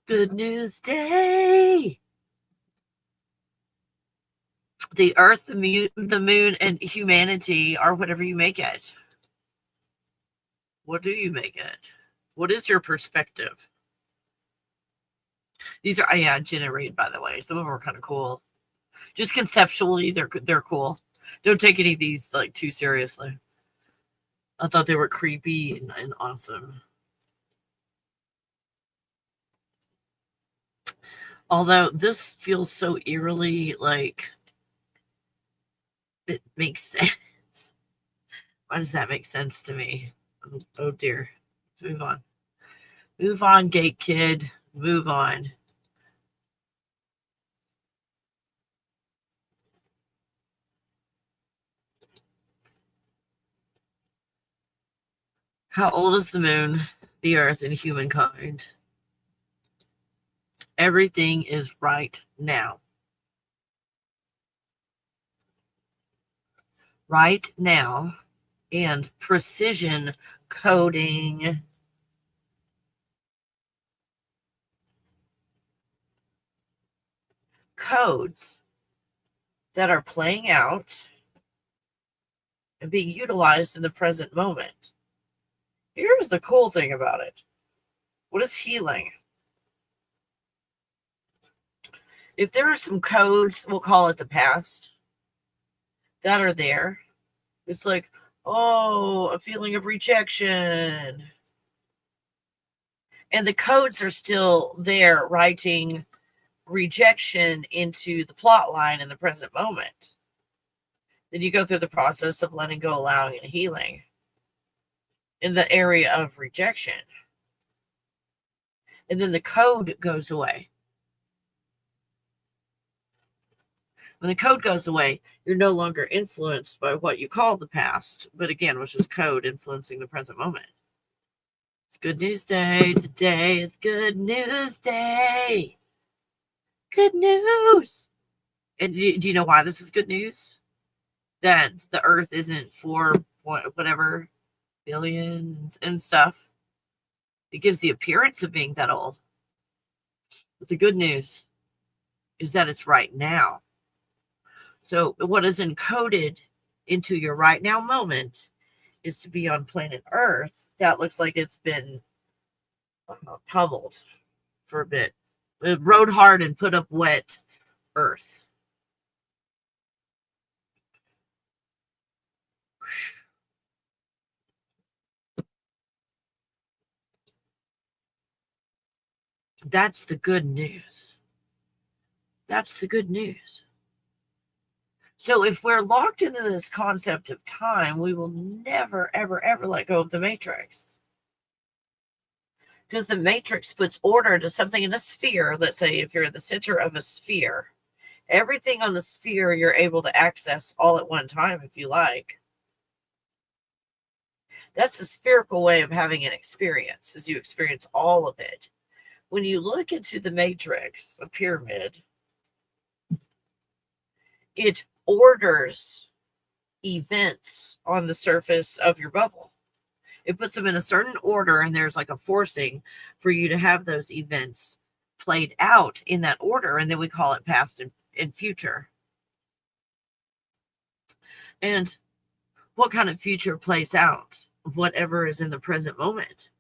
Good news day. The earth, the moon, and humanity are whatever you make it. What do you make it? What is your perspective? These are, yeah, generated, by the way. Some of them are kind of cool. Just conceptually, they're cool. Don't take any of these like too seriously. I thought they were creepy and awesome. Although this feels so eerily like it makes sense. Why does that make sense to me? Oh dear. Let's move on. Move on, gate kid. Move on. How old is the moon, the earth, and humankind? Everything is right now. Right now. And precision coding. Codes that are playing out and being utilized in the present moment. Here's the cool thing about it. What is healing? If there are some codes, we'll call it the past, that are there, it's like, oh, a feeling of rejection. And the codes are still there, writing rejection into the plot line in the present moment. Then you go through the process of letting go, allowing, and healing in the area of rejection. And then the code goes away. When the code goes away, you're no longer influenced by what you call the past, but again, which is code influencing the present moment. It's Good News Day. Today is Good News Day. Good news. And do you know why this is good news? That the earth isn't 4 whatever billions and stuff. It gives the appearance of being that old. But the good news is that it's right now. So what is encoded into your right now moment is to be on planet Earth. That looks like it's been pummeled for a bit. It rode hard and put up wet Earth. That's the good news. That's the good news. So if we're locked into this concept of time, we will never, ever, ever let go of the matrix. Because the matrix puts order to something in a sphere. Let's say if you're in the center of a sphere, everything on the sphere you're able to access all at one time if you like. That's a spherical way of having an experience, as you experience all of it. When you look into the matrix, a pyramid, it orders events on the surface of your bubble. It puts them in a certain order, and there's like a forcing for you to have those events played out in that order, and then we call it past and future. And what kind of future plays out? Whatever is in the present moment.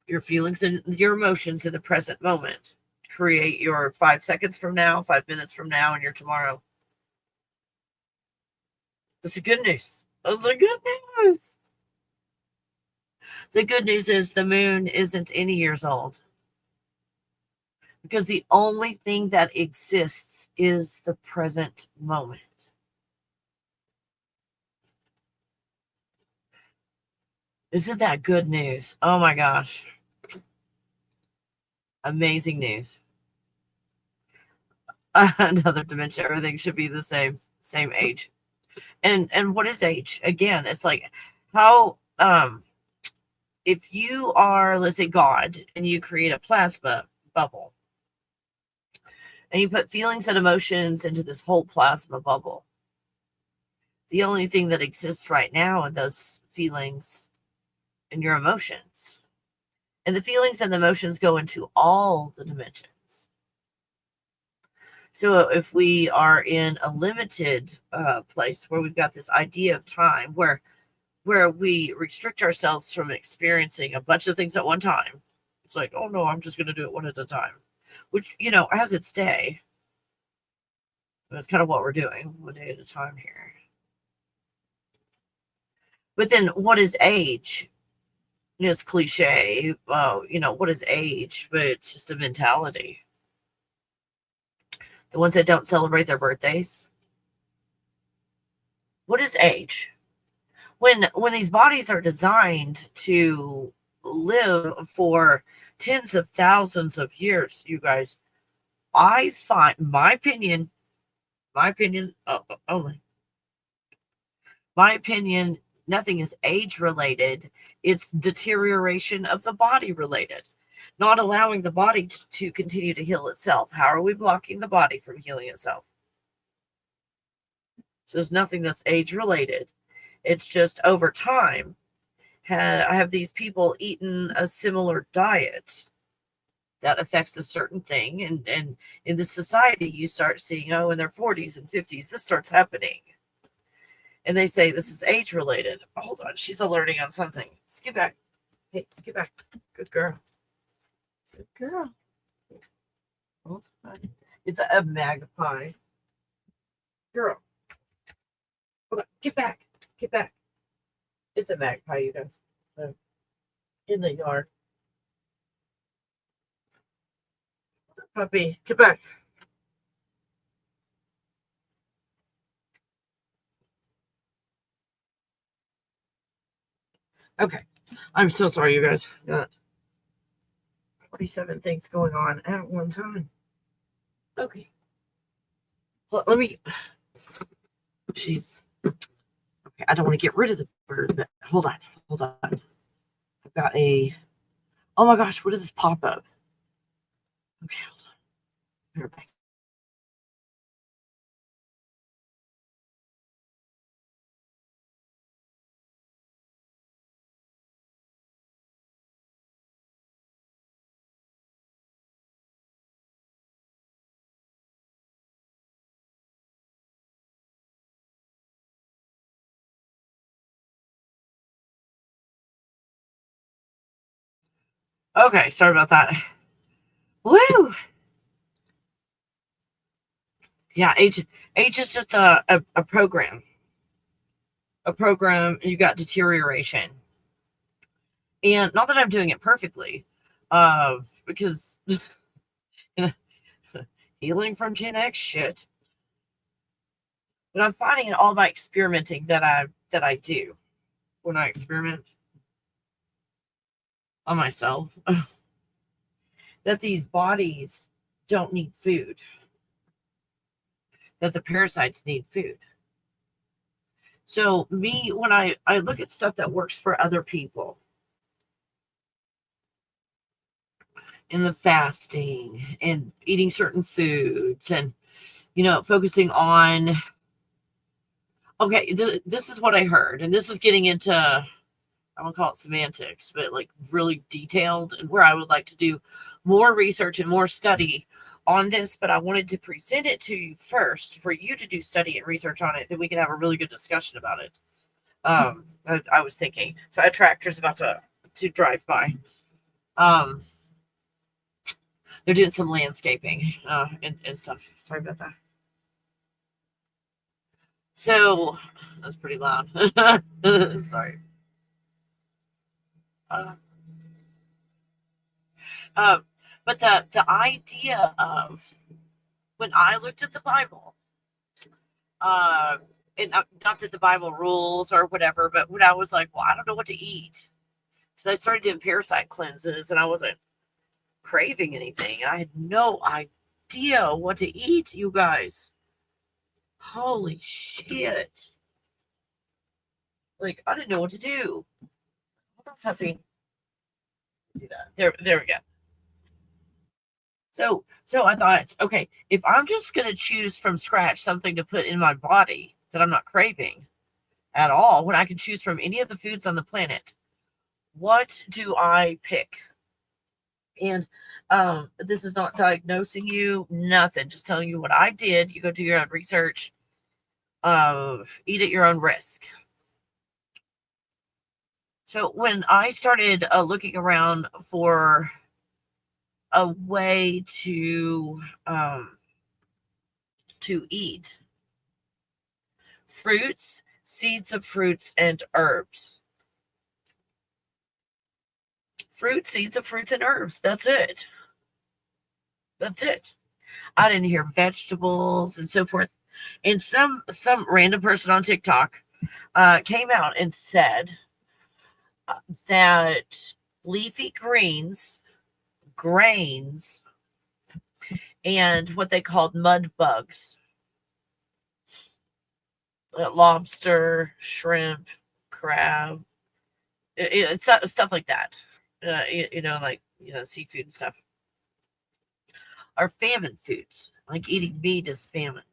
Your feelings and your emotions in the present moment create your 5 seconds from now, 5 minutes from now, and your tomorrow. That's the good news. That's the good news. The good news is the moon isn't any years old. Because the only thing that exists is the present moment. Isn't that good news? Oh my gosh. Amazing news. Another dimension. Everything should be the same age. And what is age? Again, it's like how if you are, let's say, God, and you create a plasma bubble, and you put feelings and emotions into this whole plasma bubble, the only thing that exists right now are those feelings and your emotions. And the feelings and the emotions go into all the dimensions. So if we are in a limited place where we've got this idea of time where we restrict ourselves from experiencing a bunch of things at one time, it's like, oh no, I'm just going to do it one at a time, which, has its day. That's kind of what we're doing, one day at a time here. But then what is age? It's cliche. What is age? But it's just a mentality. The ones that don't celebrate their birthdays. What is age? When these bodies are designed to live for tens of thousands of years, you guys, I find my opinion only. My opinion, nothing is age related. It's deterioration of the body related. Not allowing the body to continue to heal itself. How are we blocking the body from healing itself? So there's nothing that's age related. It's just over time, I have these people eating a similar diet that affects a certain thing. And in this society, you start seeing, in their 40s and 50s, this starts happening. And they say this is age related. Hold on, she's alerting on something. Skip back. Hey, skip back. Good girl. Good girl. Hold on. It's a magpie. Girl. Hold on. Get back. Get back. It's a magpie, you guys. So, in the yard. Puppy, get back. Okay. I'm so sorry, you guys. Got 47 things going on at one time. Okay. Let me. She's. Okay, I don't want to get rid of the bird, but hold on. I've got a. Oh my gosh, what is this pop up? Okay, hold on. We're back. Okay, sorry about that. Woo! Yeah, age is just a program. A program, you got deterioration. And not that I'm doing it perfectly, because healing from Gen X shit. But I'm finding in all my experimenting that I do when I experiment on myself that these bodies don't need food, that the parasites need food. So me, when I look at stuff that works for other people, in the fasting and eating certain foods and, focusing on, okay, this is what I heard. And this is getting into, I won't call it semantics, but like really detailed, and where I would like to do more research and more study on this. But I wanted to present it to you first for you to do study and research on it. Then we can have a really good discussion about it. I was thinking, so a tractor's about to drive by. They're doing some landscaping and stuff. Sorry about that. So that's pretty loud. Sorry. But the idea of, when I looked at the Bible, and not that the Bible rules or whatever, but when I was like, well, I don't know what to eat, because I started doing parasite cleanses and I wasn't craving anything, and I had no idea what to eat, you guys. Holy shit. Like, I didn't know what to do. Hold on, puppy. Do that. There we go. So I thought, okay, if I'm just going to choose from scratch something to put in my body that I'm not craving at all, when I can choose from any of the foods on the planet, what do I pick? And this is not diagnosing you, nothing, just telling you what I did. You go do your own research, eat at your own risk. So when I started looking around for a way to eat fruits, seeds of fruits, and herbs. Fruit, seeds of fruits, and herbs. That's it. That's it. I didn't hear vegetables and so forth. And some random person on TikTok came out and said that leafy greens, grains, and what they called mud bugs, lobster, shrimp, crab, it's stuff like that. Like seafood and stuff, are famine foods. Like eating meat is famine.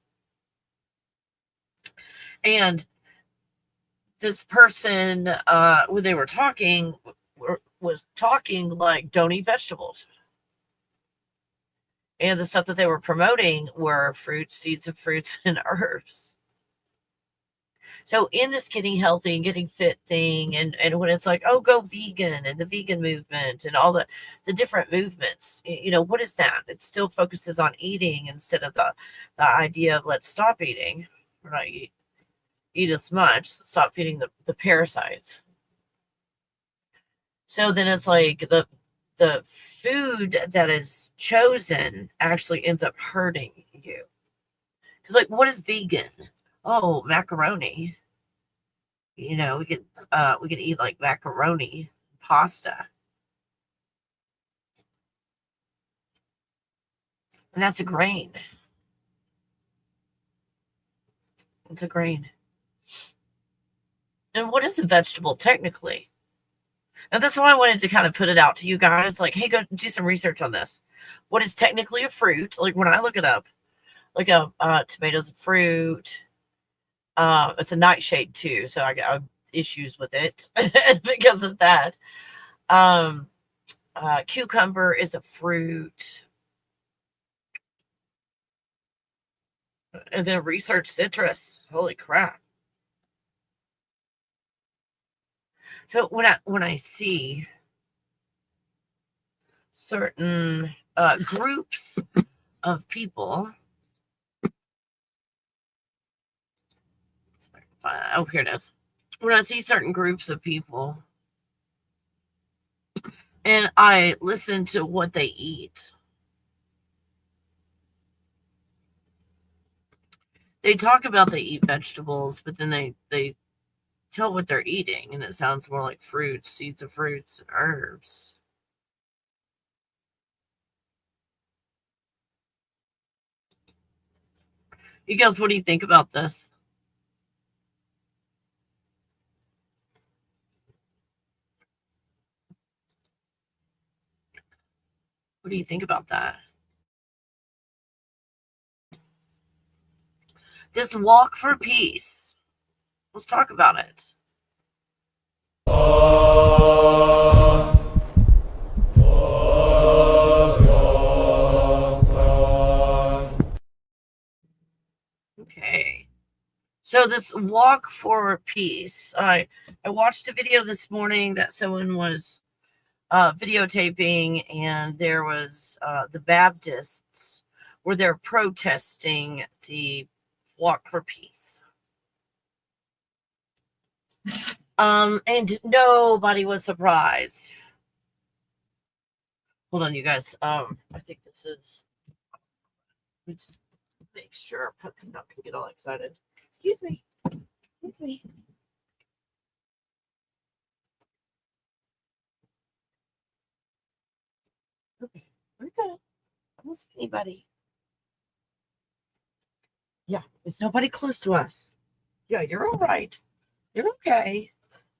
And this person, when they were talking, was talking like, don't eat vegetables. And the stuff that they were promoting were fruits, seeds of fruits, and herbs. So in this getting healthy and getting fit thing, and when it's like, oh, go vegan, and the vegan movement and all the different movements, what is that? It still focuses on eating instead of the idea of let's stop eating. We're not eat as much, stop feeding the parasites. So then it's like the food that is chosen actually ends up hurting you. Because like, what is vegan? Oh, macaroni. We can eat like macaroni, pasta. And that's a grain. It's a grain. And what is a vegetable technically? And that's why I wanted to kind of put it out to you guys. Like, hey, go do some research on this. What is technically a fruit? Like when I look it up, like tomatoes a fruit. It's a nightshade too, so I got issues with it because of that. Cucumber is a fruit. And then research citrus. Holy crap. So when I see certain groups of people, oh, here it is. When I see certain groups of people and I listen to what they eat, they talk about they eat vegetables, but then they tell what they're eating, and it sounds more like fruits, seeds of fruits, and herbs. You guys, what do you think about this? What do you think about that? This walk for peace. Let's talk about it. Okay. So this walk for peace. I watched a video this morning that someone was videotaping, and there was the Baptists where they're protesting the walk for peace. And nobody was surprised. Hold on, you guys. I think this is. Let me just make sure Puppy's not gonna get all excited. Excuse me. Excuse me. Okay, we're good. I don't see anybody. Yeah, there's nobody close to us. Yeah, you're all right. You're okay.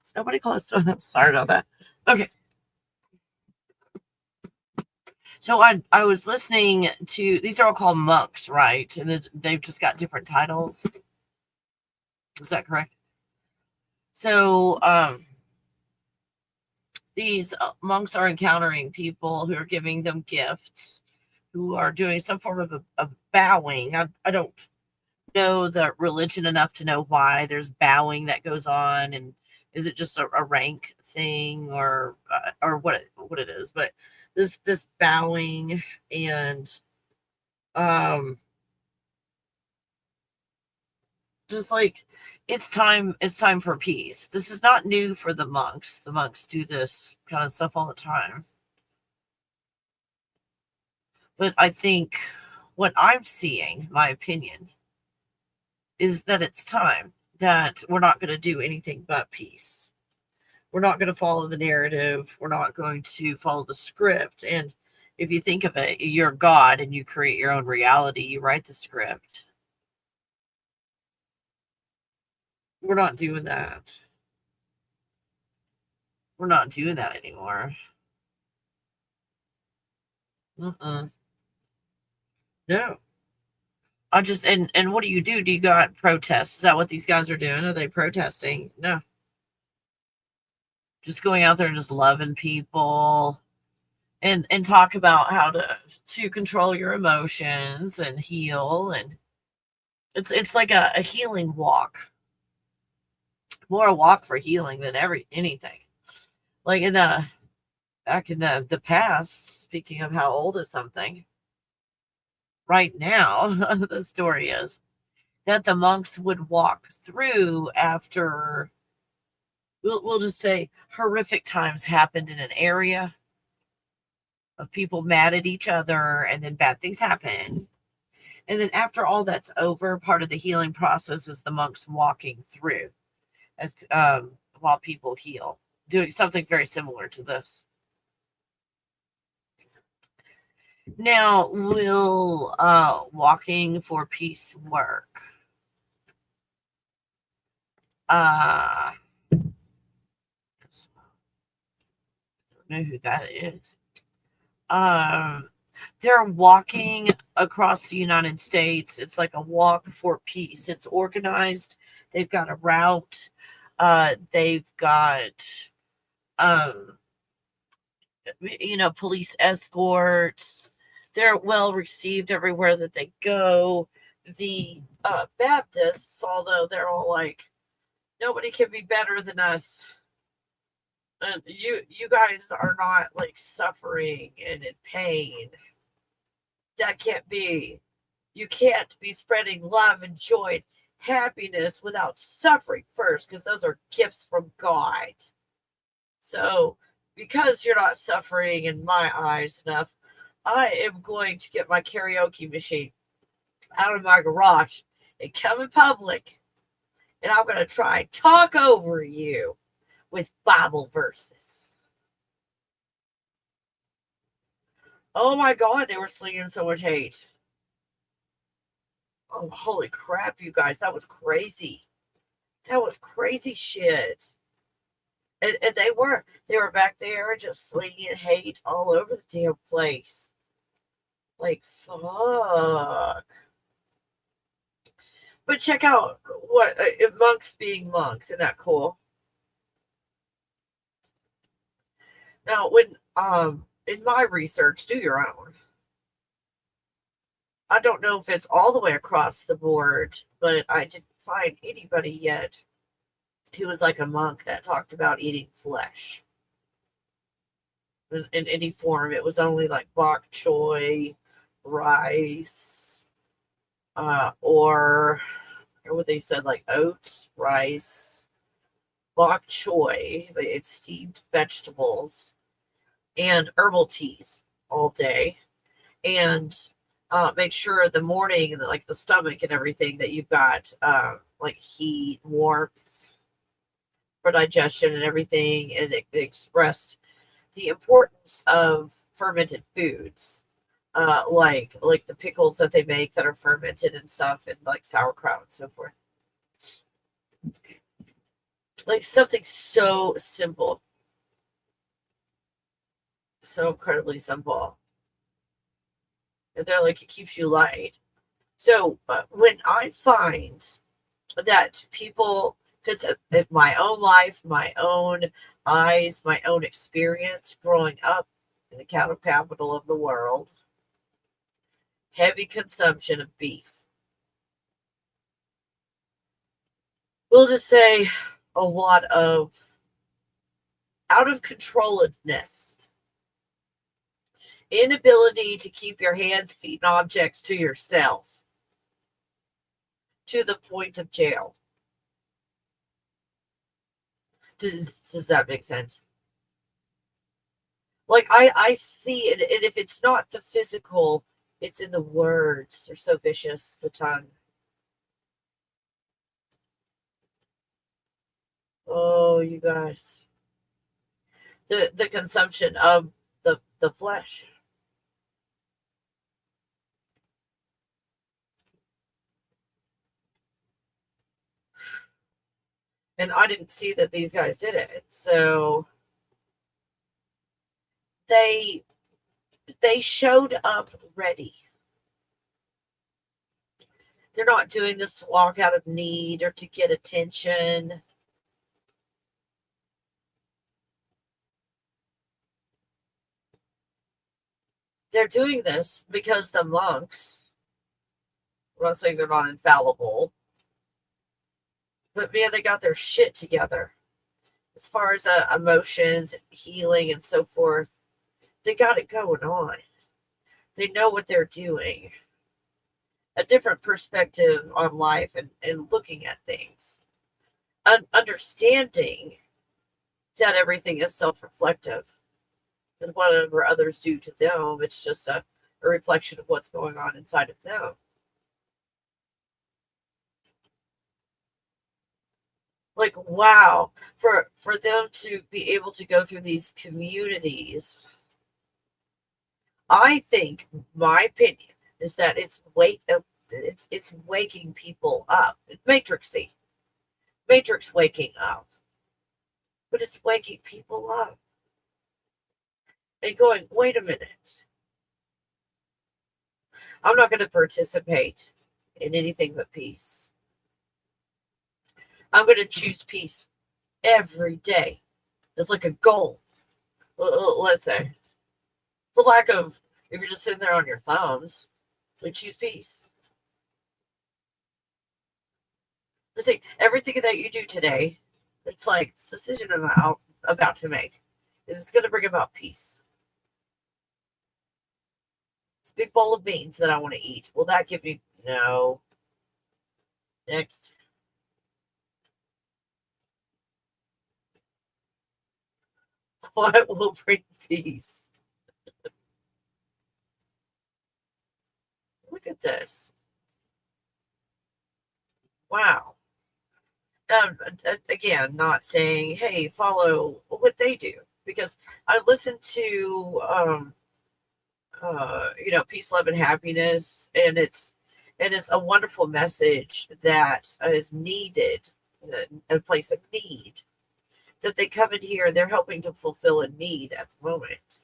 There's nobody close to us. Sorry about that. Okay. So I was listening to, these are all called monks, right? And they've just got different titles. Is that correct? So these monks are encountering people who are giving them gifts, who are doing some form of a bowing. I don't know the religion enough to know why there's bowing that goes on, and is it just a rank thing, or what it is? But this bowing, and um just like it's time for peace. This is not new for the monks. The monks do this kind of stuff all the time. But I think what I'm seeing, my opinion, is that it's time that we're not going to do anything but peace. We're not going to follow the narrative. We're not going to follow the script. And if you think of it, you're God and you create your own reality. You write the script. We're not doing that. We're not doing that anymore. Mm-mm. No. I just and what do? Do you got protests? Is that what these guys are doing? Are they protesting? No. Just going out there and just loving people, and talk about how to control your emotions and heal, and it's like a healing walk. More a walk for healing than anything. Like back in the past, speaking of how old is something, right now, the story is that the monks would walk through after, we'll just say, horrific times happened in an area of people mad at each other, and then bad things happen. And then after all that's over, part of the healing process is the monks walking through as while people heal, doing something very similar to this. Now, will walking for peace work? I don't know who that is. They're walking across the United States. It's like a walk for peace. It's organized. They've got a route. They've got police escorts. They're well received everywhere that they go. The Baptists, although they're all like, nobody can be better than us. You guys are not like suffering and in pain. That can't be. You can't be spreading love and joy and happiness without suffering first, because those are gifts from God. So, because you're not suffering in my eyes enough, I am going to get my karaoke machine out of my garage and come in public, and I'm going to try and talk over you with Bible verses. Oh my God, they were slinging so much hate. Oh, holy crap, you guys. That was crazy. That was crazy shit. And they were back there just slinging hate all over the damn place. Like, fuck. But check out what monks being monks. Isn't that cool? Now, when in my research, do your own. I don't know if it's all the way across the board, but I didn't find anybody yet who was like a monk that talked about eating flesh in any form. It was only like bok choy, rice, or what they said, like oats, rice, bok choy. It's steamed vegetables and herbal teas all day, and make sure in the morning, like the stomach and everything, that you've got like heat, warmth for digestion and everything. And it expressed the importance of fermented foods, like the pickles that they make that are fermented and stuff, and like sauerkraut and so forth. Like something so simple, so incredibly simple. And they're like, it keeps you light. So when I find that people Because in my own life, my own eyes, my own experience growing up in the cattle capital of the world, heavy consumption of beef. We'll just say a lot of out of controlledness, inability to keep your hands, feet, and objects to yourself, to the point of jail. Does that make sense? Like I see it, and if it's not the physical, it's in the words. They're so vicious, the tongue. Oh, you guys. The consumption of the flesh. And I didn't see that these guys did it. So they showed up ready. They're not doing this to walk out of need or to get attention. They're doing this because the monks, I'm not saying they're not infallible, but man, they got their shit together. As far as emotions, healing, and so forth, they got it going on. They know what they're doing. A different perspective on life and looking at things. Understanding that everything is self-reflective. And whatever others do to them, it's just a reflection of what's going on inside of them. Like, wow, for them to be able to go through these communities, I think my opinion is that it's waking people up. It's Matrix waking up, but it's waking people up and going, wait a minute, I'm not going to participate in anything but peace. I'm going to choose peace every day. It's like a goal. Let's say, for lack of, if you're just sitting there on your thumbs, we choose peace. Let's say everything that you do today, it's like this decision I'm about to make is it's going to bring about peace. It's a big bowl of beans that I want to eat. Will that give me no? Next. What will bring peace? Look at this. Wow. Again, not saying, hey, follow what they do, because I listened to, peace, love, and happiness, and it's a wonderful message that is needed, a place of need. That they come in here and they're helping to fulfill a need at the moment.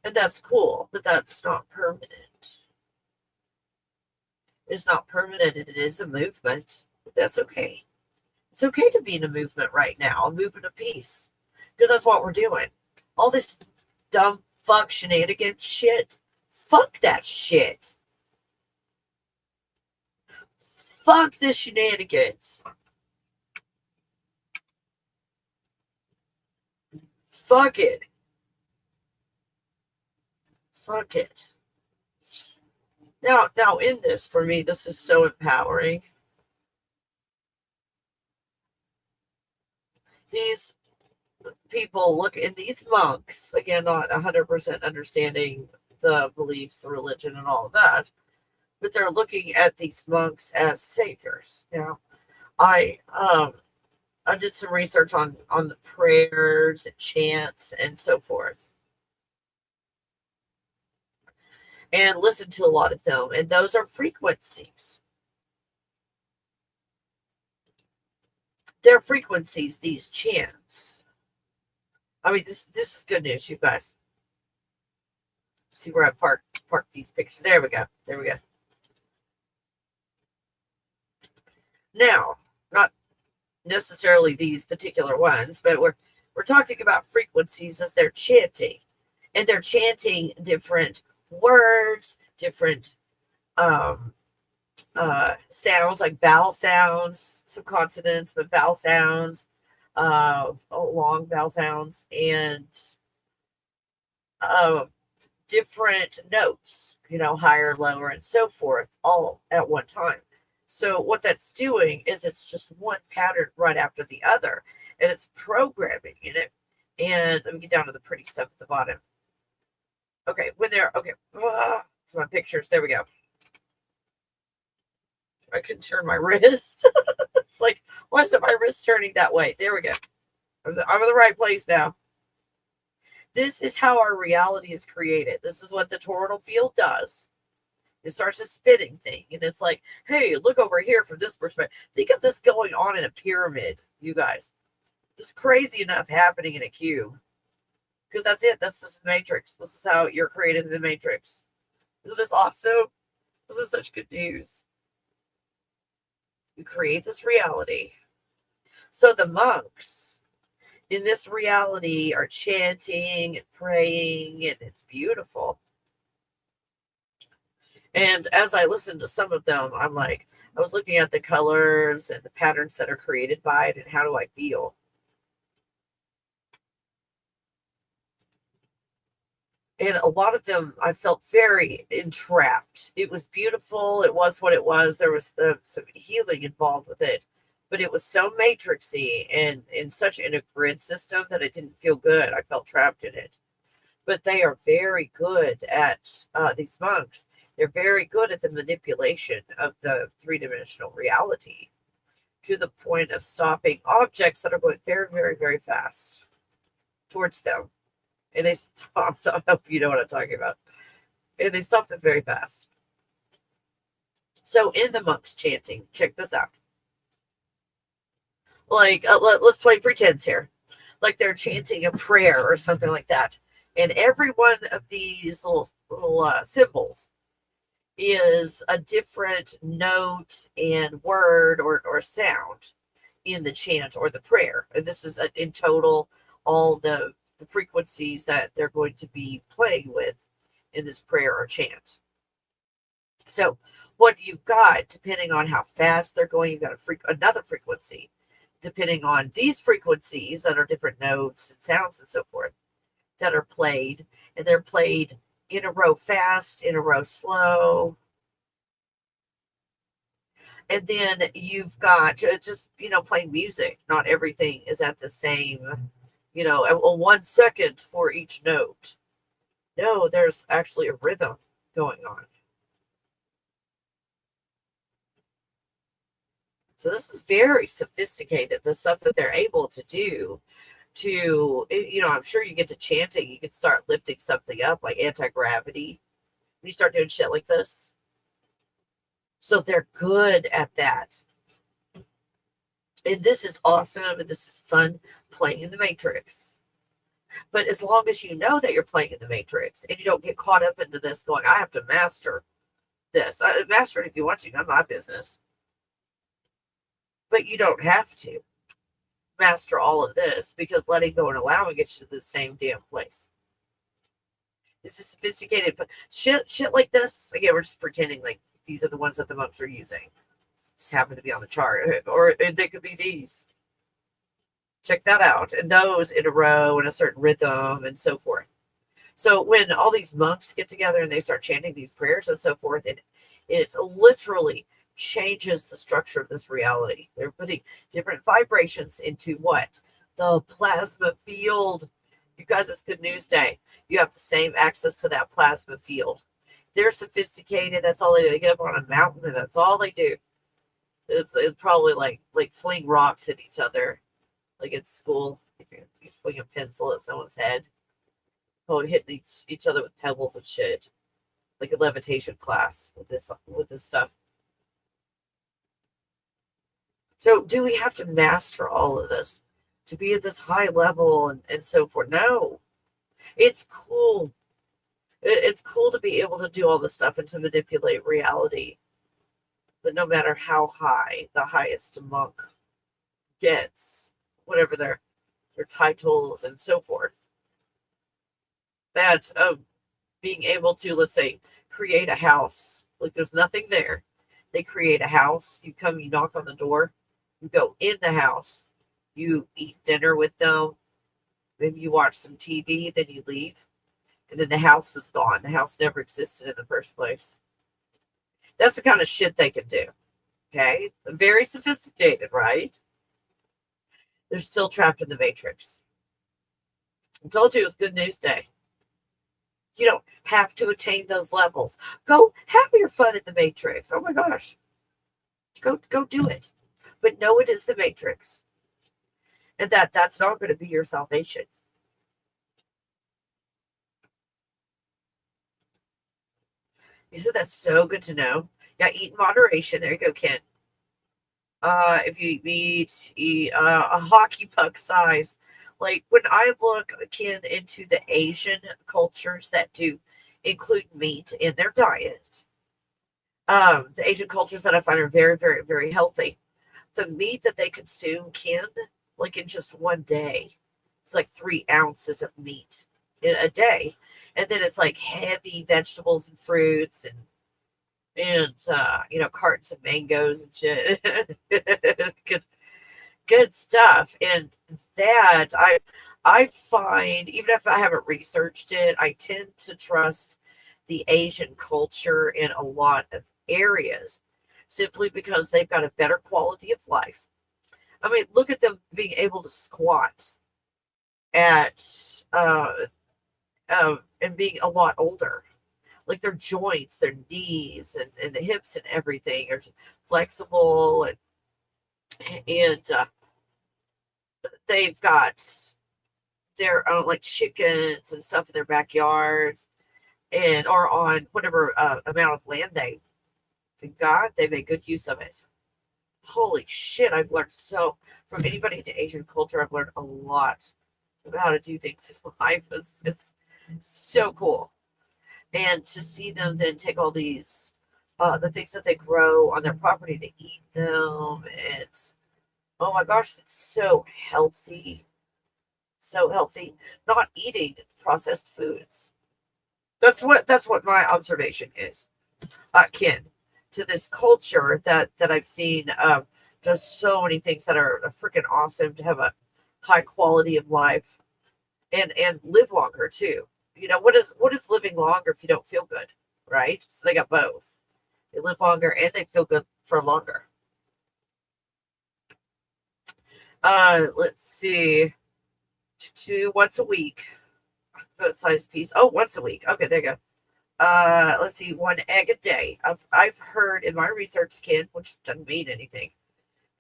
And that's cool, but that's not permanent. It's not permanent, and it is a movement. But that's okay. It's okay to be in a movement right now, a movement of peace. Because that's what we're doing. All this dumb fuck shenanigans shit. Fuck that shit. Fuck this shenanigans. Fuck it. Fuck it. Now in this, for me, this is so empowering. These people look in these monks, again, not 100% understanding the beliefs, the religion, and all of that, but they're looking at these monks as saviors. Now, I did some research on the prayers and chants and so forth, and listened to a lot of them, and those are frequencies. They're frequencies, these chants. I mean, this is good news, you guys. See where I park these pictures. There we go. Now, not necessarily these particular ones, but we're talking about frequencies as they're chanting, and they're chanting different words, different sounds, like vowel sounds, some consonants, but vowel sounds, long vowel sounds, and different notes, higher, lower, and so forth, all at one time. So what that's doing is it's just one pattern right after the other, and it's programming in it. And let me get down to the pretty stuff at the bottom. Okay, so my pictures, there we go. I couldn't turn my wrist. It's like, why is it my wrist turning that way? There we go. I'm in the right place now. This is how our reality is created. This is what the toroidal field does. It starts a spinning thing, and it's like, hey, look over here from this perspective. Think of this going on in a pyramid, you guys. This is crazy enough happening in a cube. Because that's it. This is the matrix. This is how you're created in the matrix. Isn't this awesome? This is such good news. You create this reality. So the monks in this reality are chanting and praying, and it's beautiful. And as I listened to some of them, I'm like, I was looking at the colors and the patterns that are created by it, and how do I feel? And a lot of them, I felt very entrapped. It was beautiful. It was what it was. There was some healing involved with it. But it was so matrixy and in such in a grid system that it didn't feel good. I felt trapped in it. But they are very good at, these monks, they're very good at the manipulation of the three-dimensional reality to the point of stopping objects that are going very, very, very fast towards them. And they stop, I hope you know what I'm talking about. And they stop them very fast. So in the monks chanting, check this out. Like, let's play pretense here. Like they're chanting a prayer or something like that. And every one of these little symbols is a different note and word or sound in the chant or the prayer. And this is in total all the frequencies that they're going to be playing with in this prayer or chant. So what you've got, depending on how fast they're going, you've got another frequency. Depending on these frequencies that are different notes and sounds and so forth that are played, and they're played in a row fast, in a row slow. And then you've got just, playing music. Not everything is at the same, 1 second for each note. No, there's actually a rhythm going on. So this is very sophisticated, the stuff that they're able to do to, I'm sure you get to chanting, you can start lifting something up like anti-gravity when you start doing shit like this. So they're good at that. And this is awesome, and this is fun, playing in the Matrix. But as long as you know that you're playing in the Matrix, and you don't get caught up into this going, I have to master this. Master it if you want to, not my business. But you don't have to master all of this, because letting go and allowing gets you to the same damn place. This is sophisticated, but shit like this, again, we're just pretending like these are the ones that the monks are using. Just happen to be on the chart, or they could be these. Check that out. And those in a row in a certain rhythm and so forth. So when all these monks get together and they start chanting these prayers and so forth, it literally changes the structure of this reality. They're putting different vibrations into what? The plasma field. You guys, it's good news day. You have the same access to that plasma field. They're sophisticated. That's all they do. They get up on a mountain and that's all they do. It's probably like fling rocks at each other, like at school. You fling a pencil at someone's head. Oh, hitting each other with pebbles and shit, like a levitation class with this stuff. So do we have to master all of this to be at this high level and so forth? No. It's cool. It's cool to be able to do all this stuff and to manipulate reality. But no matter how high the highest monk gets, whatever their titles and so forth, that being able to, let's say, create a house, like there's nothing there. They create a house. You come, you knock on the door, you go in the house, you eat dinner with them, maybe you watch some TV, then you leave, and then the house is gone. The house never existed in the first place. That's the kind of shit they can do. Okay? Very sophisticated, right? They're still trapped in the Matrix. I told you it was Good News Day. You don't have to attain those levels. Go have your fun in the Matrix. Oh my gosh. Go do it. But know it is the Matrix. And that's not going to be your salvation. You said that's so good to know. Yeah, eat in moderation. There you go, Ken. If you eat a hockey puck size, like when I look, Ken, into the Asian cultures that do include meat in their diet, the Asian cultures that I find are very, very, very healthy. The meat that they consume, Ken, like in just one day, it's like 3 ounces of meat in a day, and then it's like heavy vegetables and fruits and cartons of mangoes and shit. good stuff. And that I find, even if I haven't researched it, I tend to trust the Asian culture in a lot of areas simply because they've got a better quality of life. I mean, look at them being able to squat at and being a lot older. Like their joints, their knees, and the hips and everything are flexible, and they've got their own like chickens and stuff in their backyards, and or on whatever amount of land they got. They make good use of it. Holy shit! I've learned so from anybody in the Asian culture. I've learned a lot about how to do things in life. It's so cool. And to see them then take all these, the things that they grow on their property, they eat them, and oh my gosh, it's so healthy, so healthy. Not eating processed foods. That's what my observation is, Ken, to this culture that I've seen does so many things that are freaking awesome to have a high quality of life and live longer too. What is living longer if you don't feel good, right? So they got both. They live longer and they feel good for longer. Let's see. Once a week. Boat size piece. Oh, once a week. Okay, there you go. Let's see, 1 egg a day. I've heard in my research, Ken, which doesn't mean anything.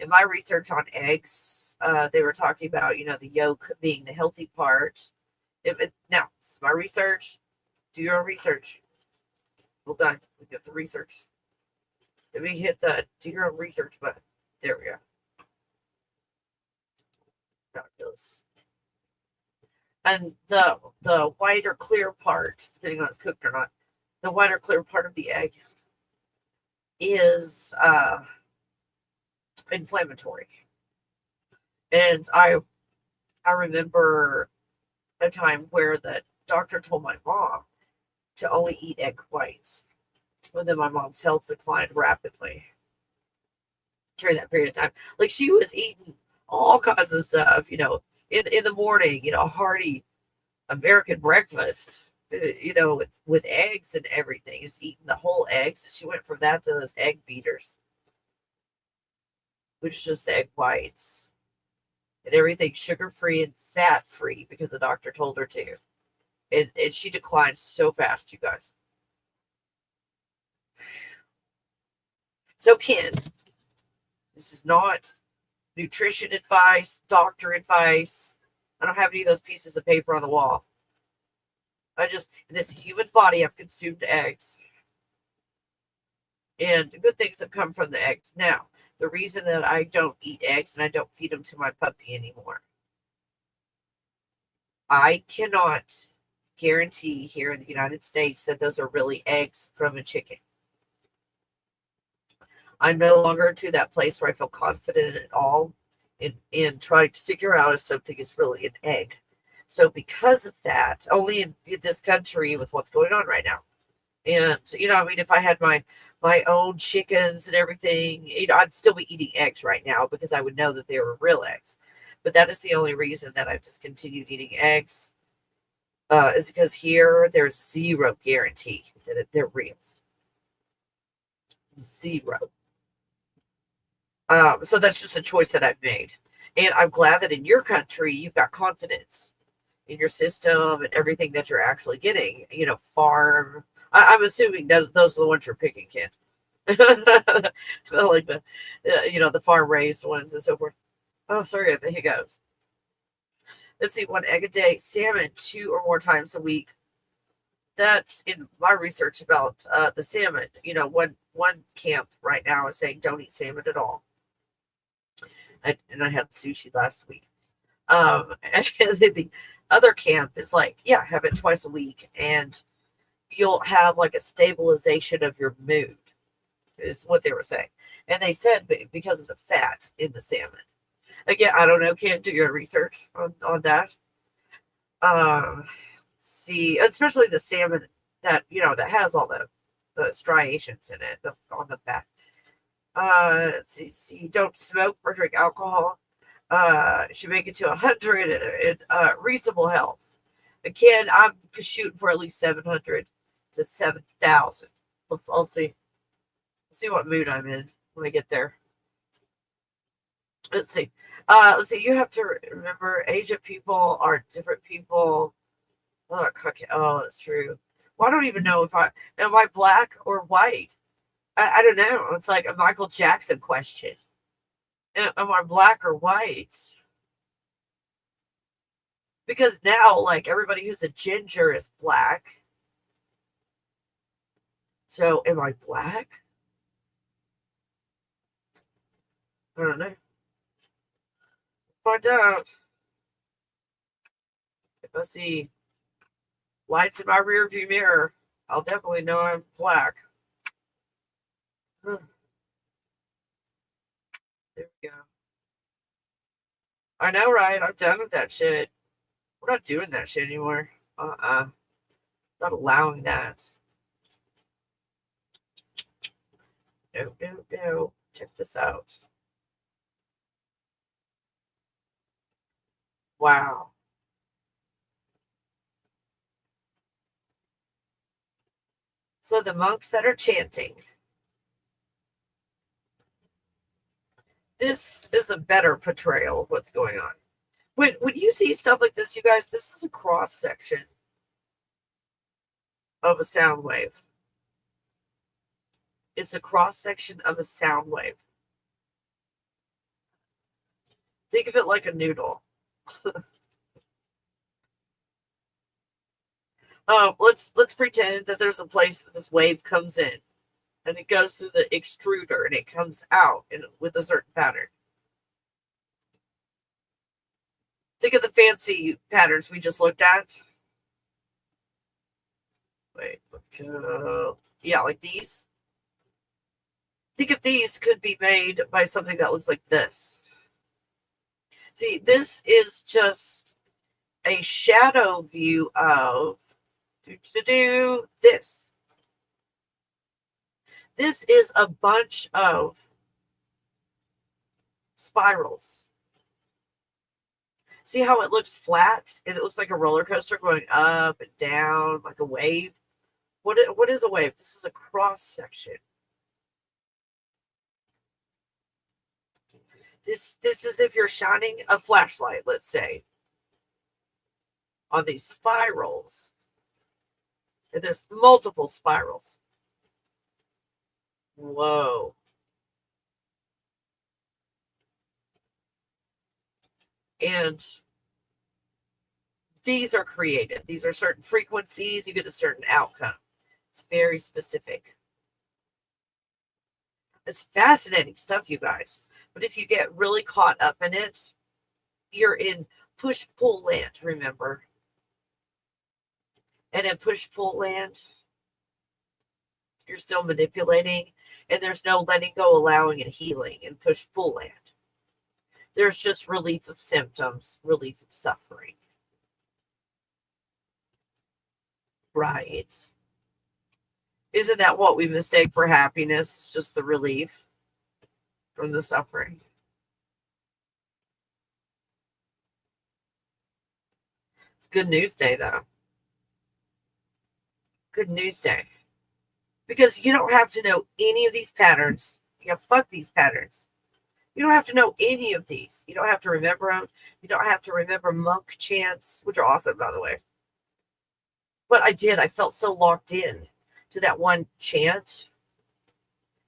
In my research on eggs, they were talking about, the yolk being the healthy part. Now, it's my research. Do your own research. Well done. We get the research. Let me hit the do your own research button. There we go. Fabulous. And the white or clear part, depending on if it's cooked or not, the white or clear part of the egg is inflammatory. And I remember a time where the doctor told my mom to only eat egg whites. And then my mom's health declined rapidly during that period of time. Like she was eating all kinds of stuff, in the morning, hearty American breakfast, with eggs and everything. Just eating the whole eggs. She went from that to those egg beaters, which is just the egg whites. And everything sugar-free and fat-free because the doctor told her to. And she declined so fast, you guys. So, Ken, this is not nutrition advice, doctor advice. I don't have any of those pieces of paper on the wall. In this human body, I've consumed eggs. And good things have come from the eggs. Now, the reason that I don't eat eggs and I don't feed them to my puppy anymore, I cannot guarantee here in the United States that those are really eggs from a chicken. I'm no longer to that place where I feel confident at all in trying to figure out if something is really an egg. So because of that, only in this country with what's going on right now. And I mean, if I had my own chickens and everything, I'd still be eating eggs right now because I would know that they were real eggs. But that is the only reason that I've discontinued eating eggs, is because here there's zero guarantee that they're real. Zero. So that's just a choice that I've made. And I'm glad that in your country, you've got confidence in your system and everything that you're actually getting, farm. I'm assuming those are the ones you're picking, Ken. Like the farm raised ones and so forth. Oh, sorry, the hiccups. Let's see, 1 egg a day, salmon 2 or more times a week. That's in my research about the salmon. One camp right now is saying don't eat salmon at all. And I had sushi last week. And the other camp is like, yeah, have it twice a week, and you'll have like a stabilization of your mood, is what they were saying. And they said because of the fat in the salmon. Again, I don't know. Can't do your research on that. See, especially the salmon that that has all the striations in it on the fat. Let's see, don't smoke or drink alcohol. Should make it to 100 in reasonable health. Again, I'm shooting for at least 700 to 7,000. I'll see. See what mood I'm in when I get there. Let's see. You have to remember, Asian people are different people. Oh, that's true. Well, I don't even know am I black or white? I don't know. It's like a Michael Jackson question. Am I black or white? Because now, like, everybody who's a ginger is black. So, am I black? I don't know. Find out. If I see lights in my rearview mirror, I'll definitely know I'm black. There we go. I know, right? I'm done with that shit. We're not doing that shit anymore. Not allowing that. No. Check this out. Wow. So the monks that are chanting. This is a better portrayal of what's going on. When you see stuff like this, you guys, this is a cross section of a sound wave. It's a cross section of a sound wave. Think of it like a noodle. Let's pretend that there's a place that this wave comes in, and it goes through the extruder, and it comes out with a certain pattern. Think of the fancy patterns we just looked at. Wait, yeah, like these. Think if these could be made by something that looks like this. See, this is just a shadow view of this. This is a bunch of spirals. See how it looks flat and it looks like a roller coaster going up and down like a wave? What is a wave? This is a cross section. This is if you're shining a flashlight, let's say, on these spirals. And there's multiple spirals. Whoa. And these are created. These are certain frequencies. You get a certain outcome. It's very specific. It's fascinating stuff, you guys. But if you get really caught up in it, you're in push-pull land, remember? And in push-pull land, You're still manipulating, and there's no letting go, allowing, and healing and push-pull land. There's just relief of symptoms, relief of suffering. Right. Isn't that what we mistake for happiness? It's just the relief from the suffering. It's good news day, though. Good news day. Because you don't have to know any of these patterns. Yeah, fuck these patterns. You don't have to know any of these. You don't have to remember them. You don't have to remember monk chants, which are awesome, by the way. But I did. I felt so locked in to that one chant.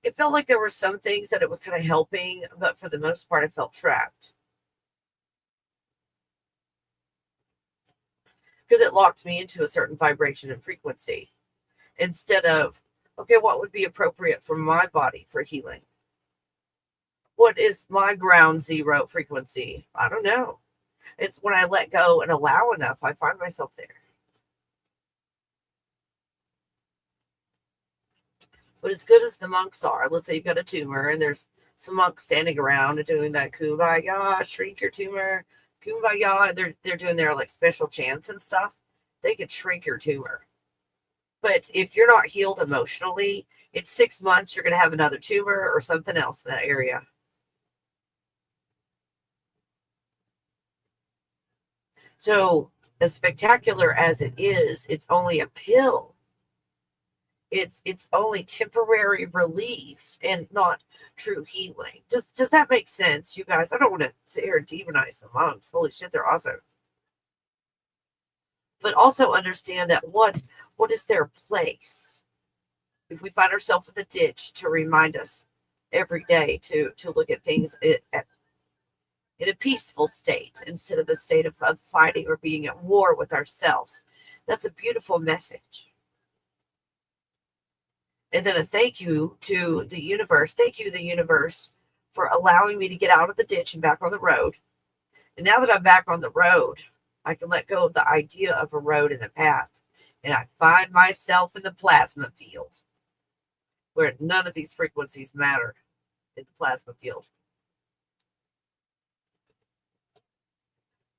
It felt like there were some things that it was kind of helping, but for the most part, I felt trapped. Because it locked me into a certain vibration and frequency. Instead of, okay, what would be appropriate for my body for healing? What is my ground zero frequency? I don't know. It's when I let go and allow enough, I find myself there. But as good as the monks are, let's say you've got a tumor and there's some monks standing around and doing that kumbaya, shrink your tumor, kumbaya. They're doing their like special chants and stuff. They could shrink your tumor. But if you're not healed emotionally, in 6 months, you're going to have another tumor or something else in that area. So as spectacular as it is, it's only a pill. It's only temporary relief and not true healing. Does that make sense, you guys? I don't want to sit here and demonize the monks. Holy shit, they're awesome. But also understand that what is their place? If we find ourselves in the ditch, to remind us every day to look at things in a peaceful state instead of a state of fighting or being at war with ourselves. That's a beautiful message. And then a thank you to the universe. Thank you, the universe, for allowing me to get out of the ditch and back on the road. And now that I'm back on the road, I can let go of the idea of a road and a path. And I find myself in the plasma field, where none of these frequencies matter in the plasma field.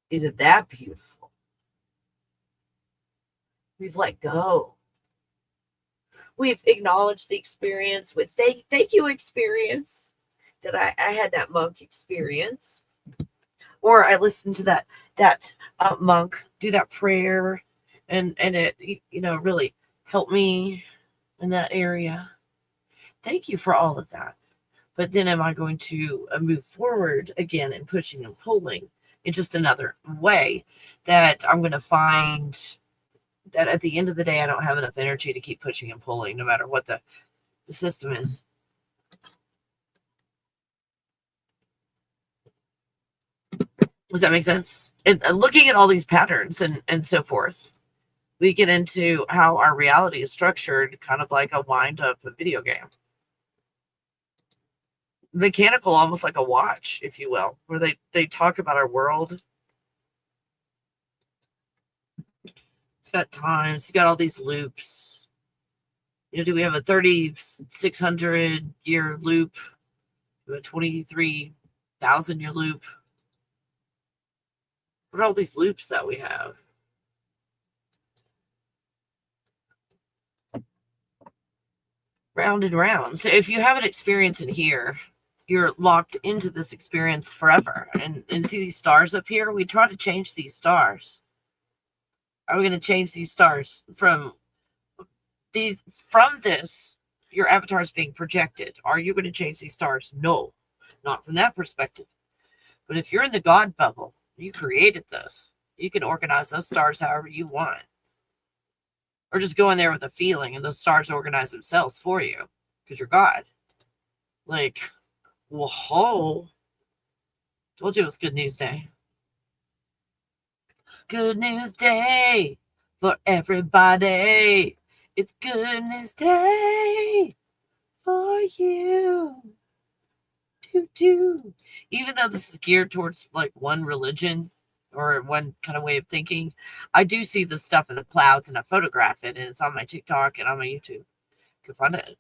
Isn't that beautiful? We've let go. We've acknowledged the experience with thank you experience that I had that monk experience, or I listened to that monk do that prayer, and it really helped me in that area. Thank you for all of that. But then am I going to move forward again and pushing and pulling in just another way that I'm going to find that at the end of the day, I don't have enough energy to keep pushing and pulling, no matter what the system is. Does that make sense? And looking at all these patterns and so forth, we get into how our reality is structured, kind of like a wind-up video game. Mechanical, almost like a watch, if you will, where they talk about our world. Got times, you got all these loops. Do we have a 3,600 year loop? Do a 23,000 year loop? What are all these loops that we have? Round and round. So if you have an experience in here, you're locked into this experience forever. And see these stars up here? We try to change these stars. Are we going to change these stars from this? Your avatar is being projected. Are you going to change these stars? No, not from that perspective. But if you're in the God bubble, you created this. You can organize those stars however you want. Or just go in there with a feeling and those stars organize themselves for you because you're God. Like, whoa. Told you it was good news day. Good news day for everybody. It's good news day for you. Even though this is geared towards like one religion or one kind of way of thinking, I do see this stuff in the clouds and I photograph it, and it's on my TikTok and on my YouTube. Go find it.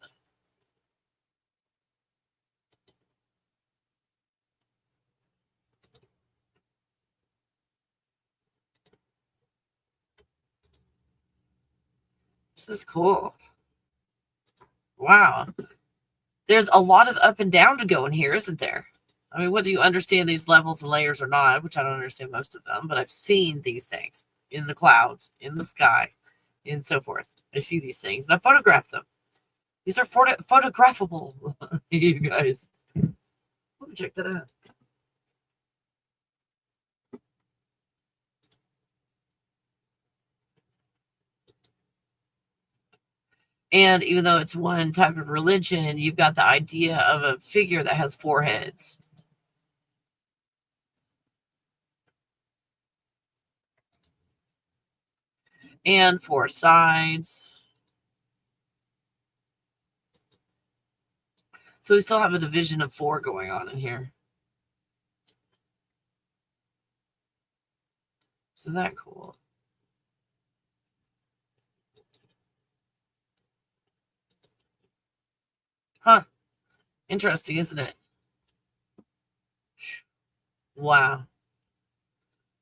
This is cool. Wow. There's a lot of up and down to go in here, isn't there? I mean, whether you understand these levels and layers or not, which I don't understand most of them, but I've seen these things in the clouds, in the sky, and so forth. I see these things and I photograph them. These are photographable, you guys. Let me check that out. And even though it's one type of religion, you've got the idea of a figure that has four heads. And four sides. So we still have a division of four going on in here. Isn't that cool? Huh. Interesting, isn't it? Wow.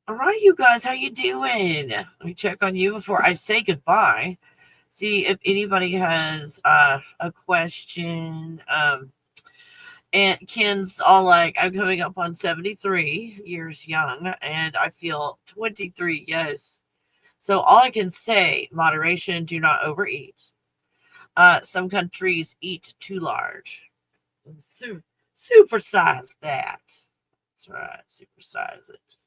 All right, you guys, how you doing? Let me check on you before I say goodbye. See if anybody has a question. And Ken's all like, I'm coming up on 73 years young, and I feel 23. Yes. So all I can say, moderation, do not overeat. Some countries eat too large. Supersize that. That's right. Supersize it.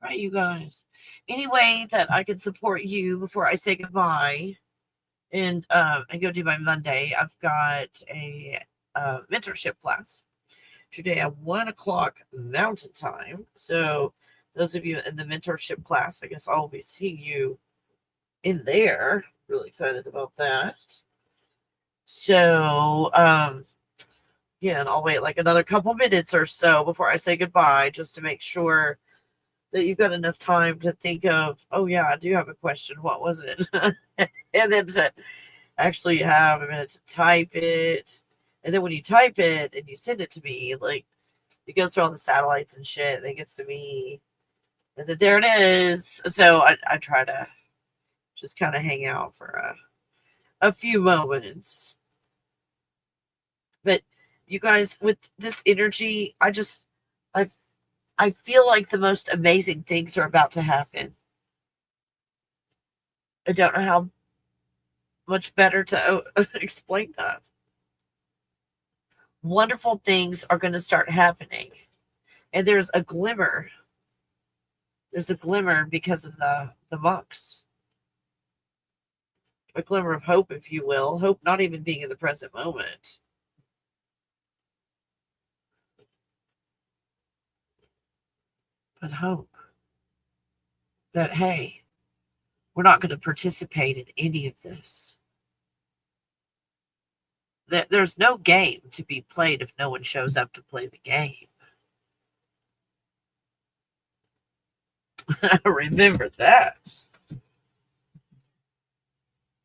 All right, you guys. Any way that I can support you before I say goodbye and go do my Monday, I've got a mentorship class today at 1:00 Mountain Time. So those of you in the mentorship class, I guess I'll be seeing you in there. Really excited about that. So yeah, and I'll wait like another couple minutes or so before I say goodbye, just to make sure that you've got enough time to think of, oh yeah, I do have a question. What was it? And then to actually have a minute to type it. And then when you type it and you send it to me, like it goes through all the satellites and shit, and it gets to me. And then there it is. So I try to just kind of hang out for a few moments. But you guys, with this energy, I feel like the most amazing things are about to happen. I don't know how much better to explain that. Wonderful things are going to start happening. And there's a glimmer. There's a glimmer because of the monks. A glimmer of hope, if you will. Hope not even being in the present moment. But hope that, hey, we're not going to participate in any of this. That there's no game to be played if no one shows up to play the game. Remember that.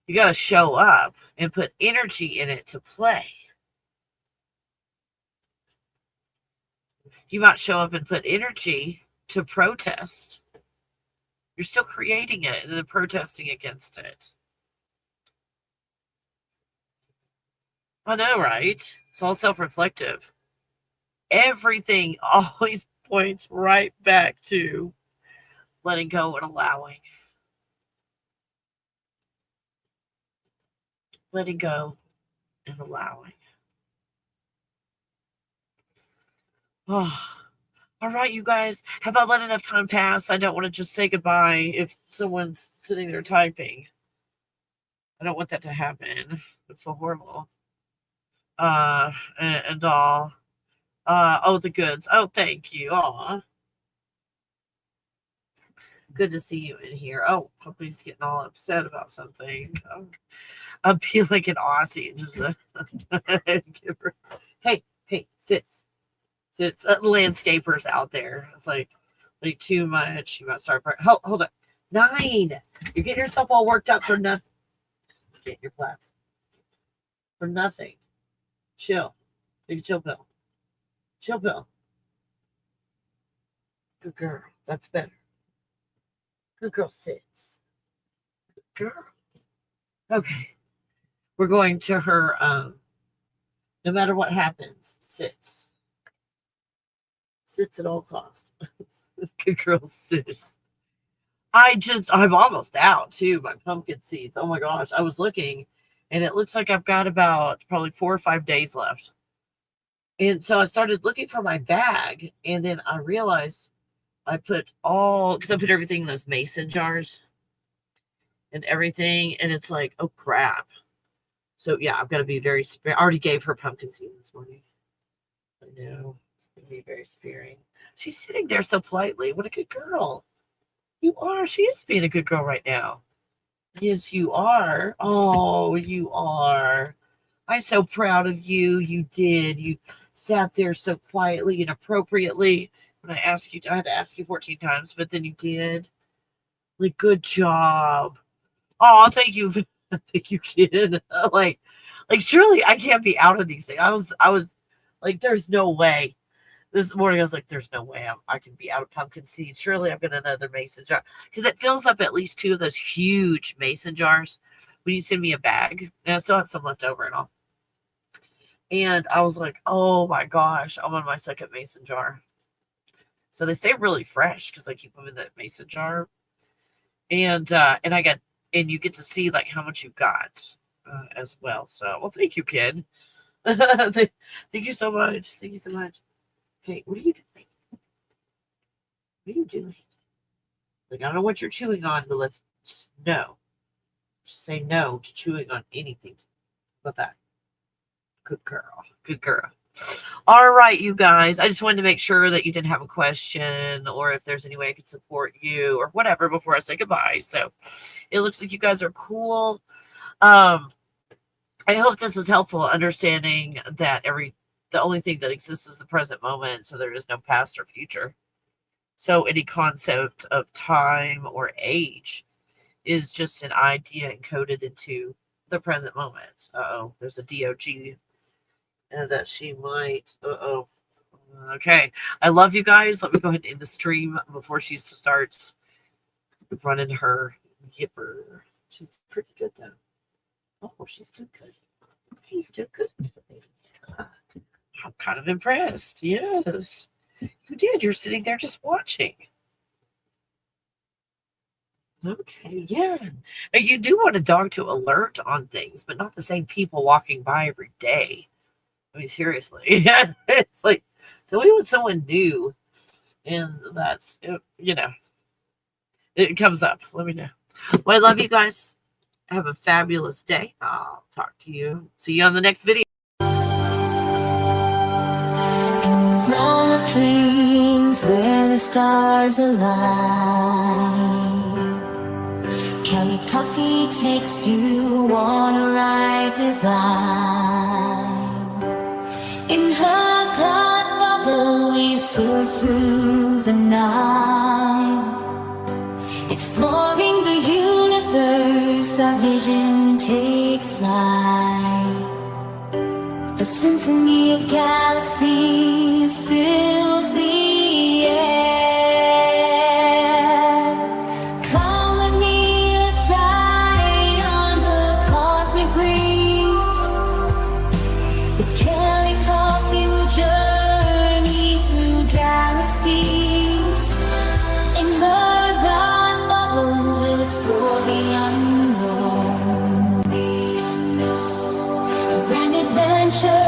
You got to show up and put energy in it to play. You might show up and put energy to protest. You're still creating it and then protesting against it. I know, right? It's all self-reflective. Everything always points right back to letting go and allowing. Letting go and allowing. Oh, all right, you guys. Have I let enough time pass? I don't want to just say goodbye if someone's sitting there typing. I don't want that to happen. It'd feel horrible. And all. Oh, the goods. Oh, thank you. Aw. Good to see you in here. Oh, Puppy's getting all upset about something. Oh, I'm being like an Aussie and just give her. Hey, sits. Landscapers out there. It's like too much. You might start. Hold on. 9. You're getting yourself all worked up for nothing. Get your plants. for nothing. Chill. Take a chill pill. Chill pill. Good girl. That's better. Good girl sits. Good girl. Okay. We're going to her, no matter what happens, sits. Sits at all costs. Good girl sits. I'm almost out too, my pumpkin seeds. Oh my gosh. I was looking and it looks like I've got about probably 4 or 5 days left. And so I started looking for my bag and then I realized I put everything in those mason jars and everything. And it's like, oh crap. So yeah, I've got to be very sparing. I already gave her pumpkin seeds this morning. I know. It's going to be very sparing. She's sitting there so politely. What a good girl. You are. She is being a good girl right now. Yes, you are. Oh, you are. I'm so proud of you. You did. You sat there so quietly and appropriately. When I asked you, I had to ask you 14 times, but then you did. Like, good job. Oh, thank you. Thank you, kid. Like, surely I can't be out of these things. I was like, there's no way. This morning I was like, there's no way I can be out of pumpkin seeds. Surely I've got another mason jar. Because it fills up at least 2 of those huge mason jars when you send me a bag. And I still have some left over and all. And I was like, oh my gosh, I'm on my second mason jar. So they stay really fresh because I keep them in that mason jar. And you get to see like how much you got as well. So, well, thank you, kid. Thank you so much. Thank you so much. Hey, what are you doing? What are you doing? Like, I don't know what you're chewing on, but let's just no. Just say no to chewing on anything. How about that? Good girl. Good girl. All right, you guys. I just wanted to make sure that you didn't have a question or if there's any way I could support you or whatever before I say goodbye. So it looks like you guys are cool. I hope this was helpful, understanding that the only thing that exists is the present moment, so there is no past or future. So any concept of time or age is just an idea encoded into the present moment. Uh-oh, there's a DOG that she might. Uh-oh. Okay. I love you guys. Let me go ahead and end the stream before she starts running her yipper. She's pretty good, though. Oh, she's doing good. Hey, you're doing good. I'm kind of impressed. Yes. You did. You're sitting there just watching. Okay, yeah. And you do want a dog to alert on things, but not the same people walking by every day. I mean, seriously. It's like, tell me when someone new. And that's, it comes up. Let me know. Well, I love you guys. Have a fabulous day. I'll talk to you. See you on the next video. Roll of dreams where the stars align. Kelly Coffee takes you on a ride divine. In her God bubble we soar through the night. Exploring the universe, our vision takes flight. The symphony of galaxies fills the air. Come with me, let's ride on the cosmic breeze. With Kelly Coffee we'll journey through galaxies. In her God bubble we'll explore the unknown. A grand adventure.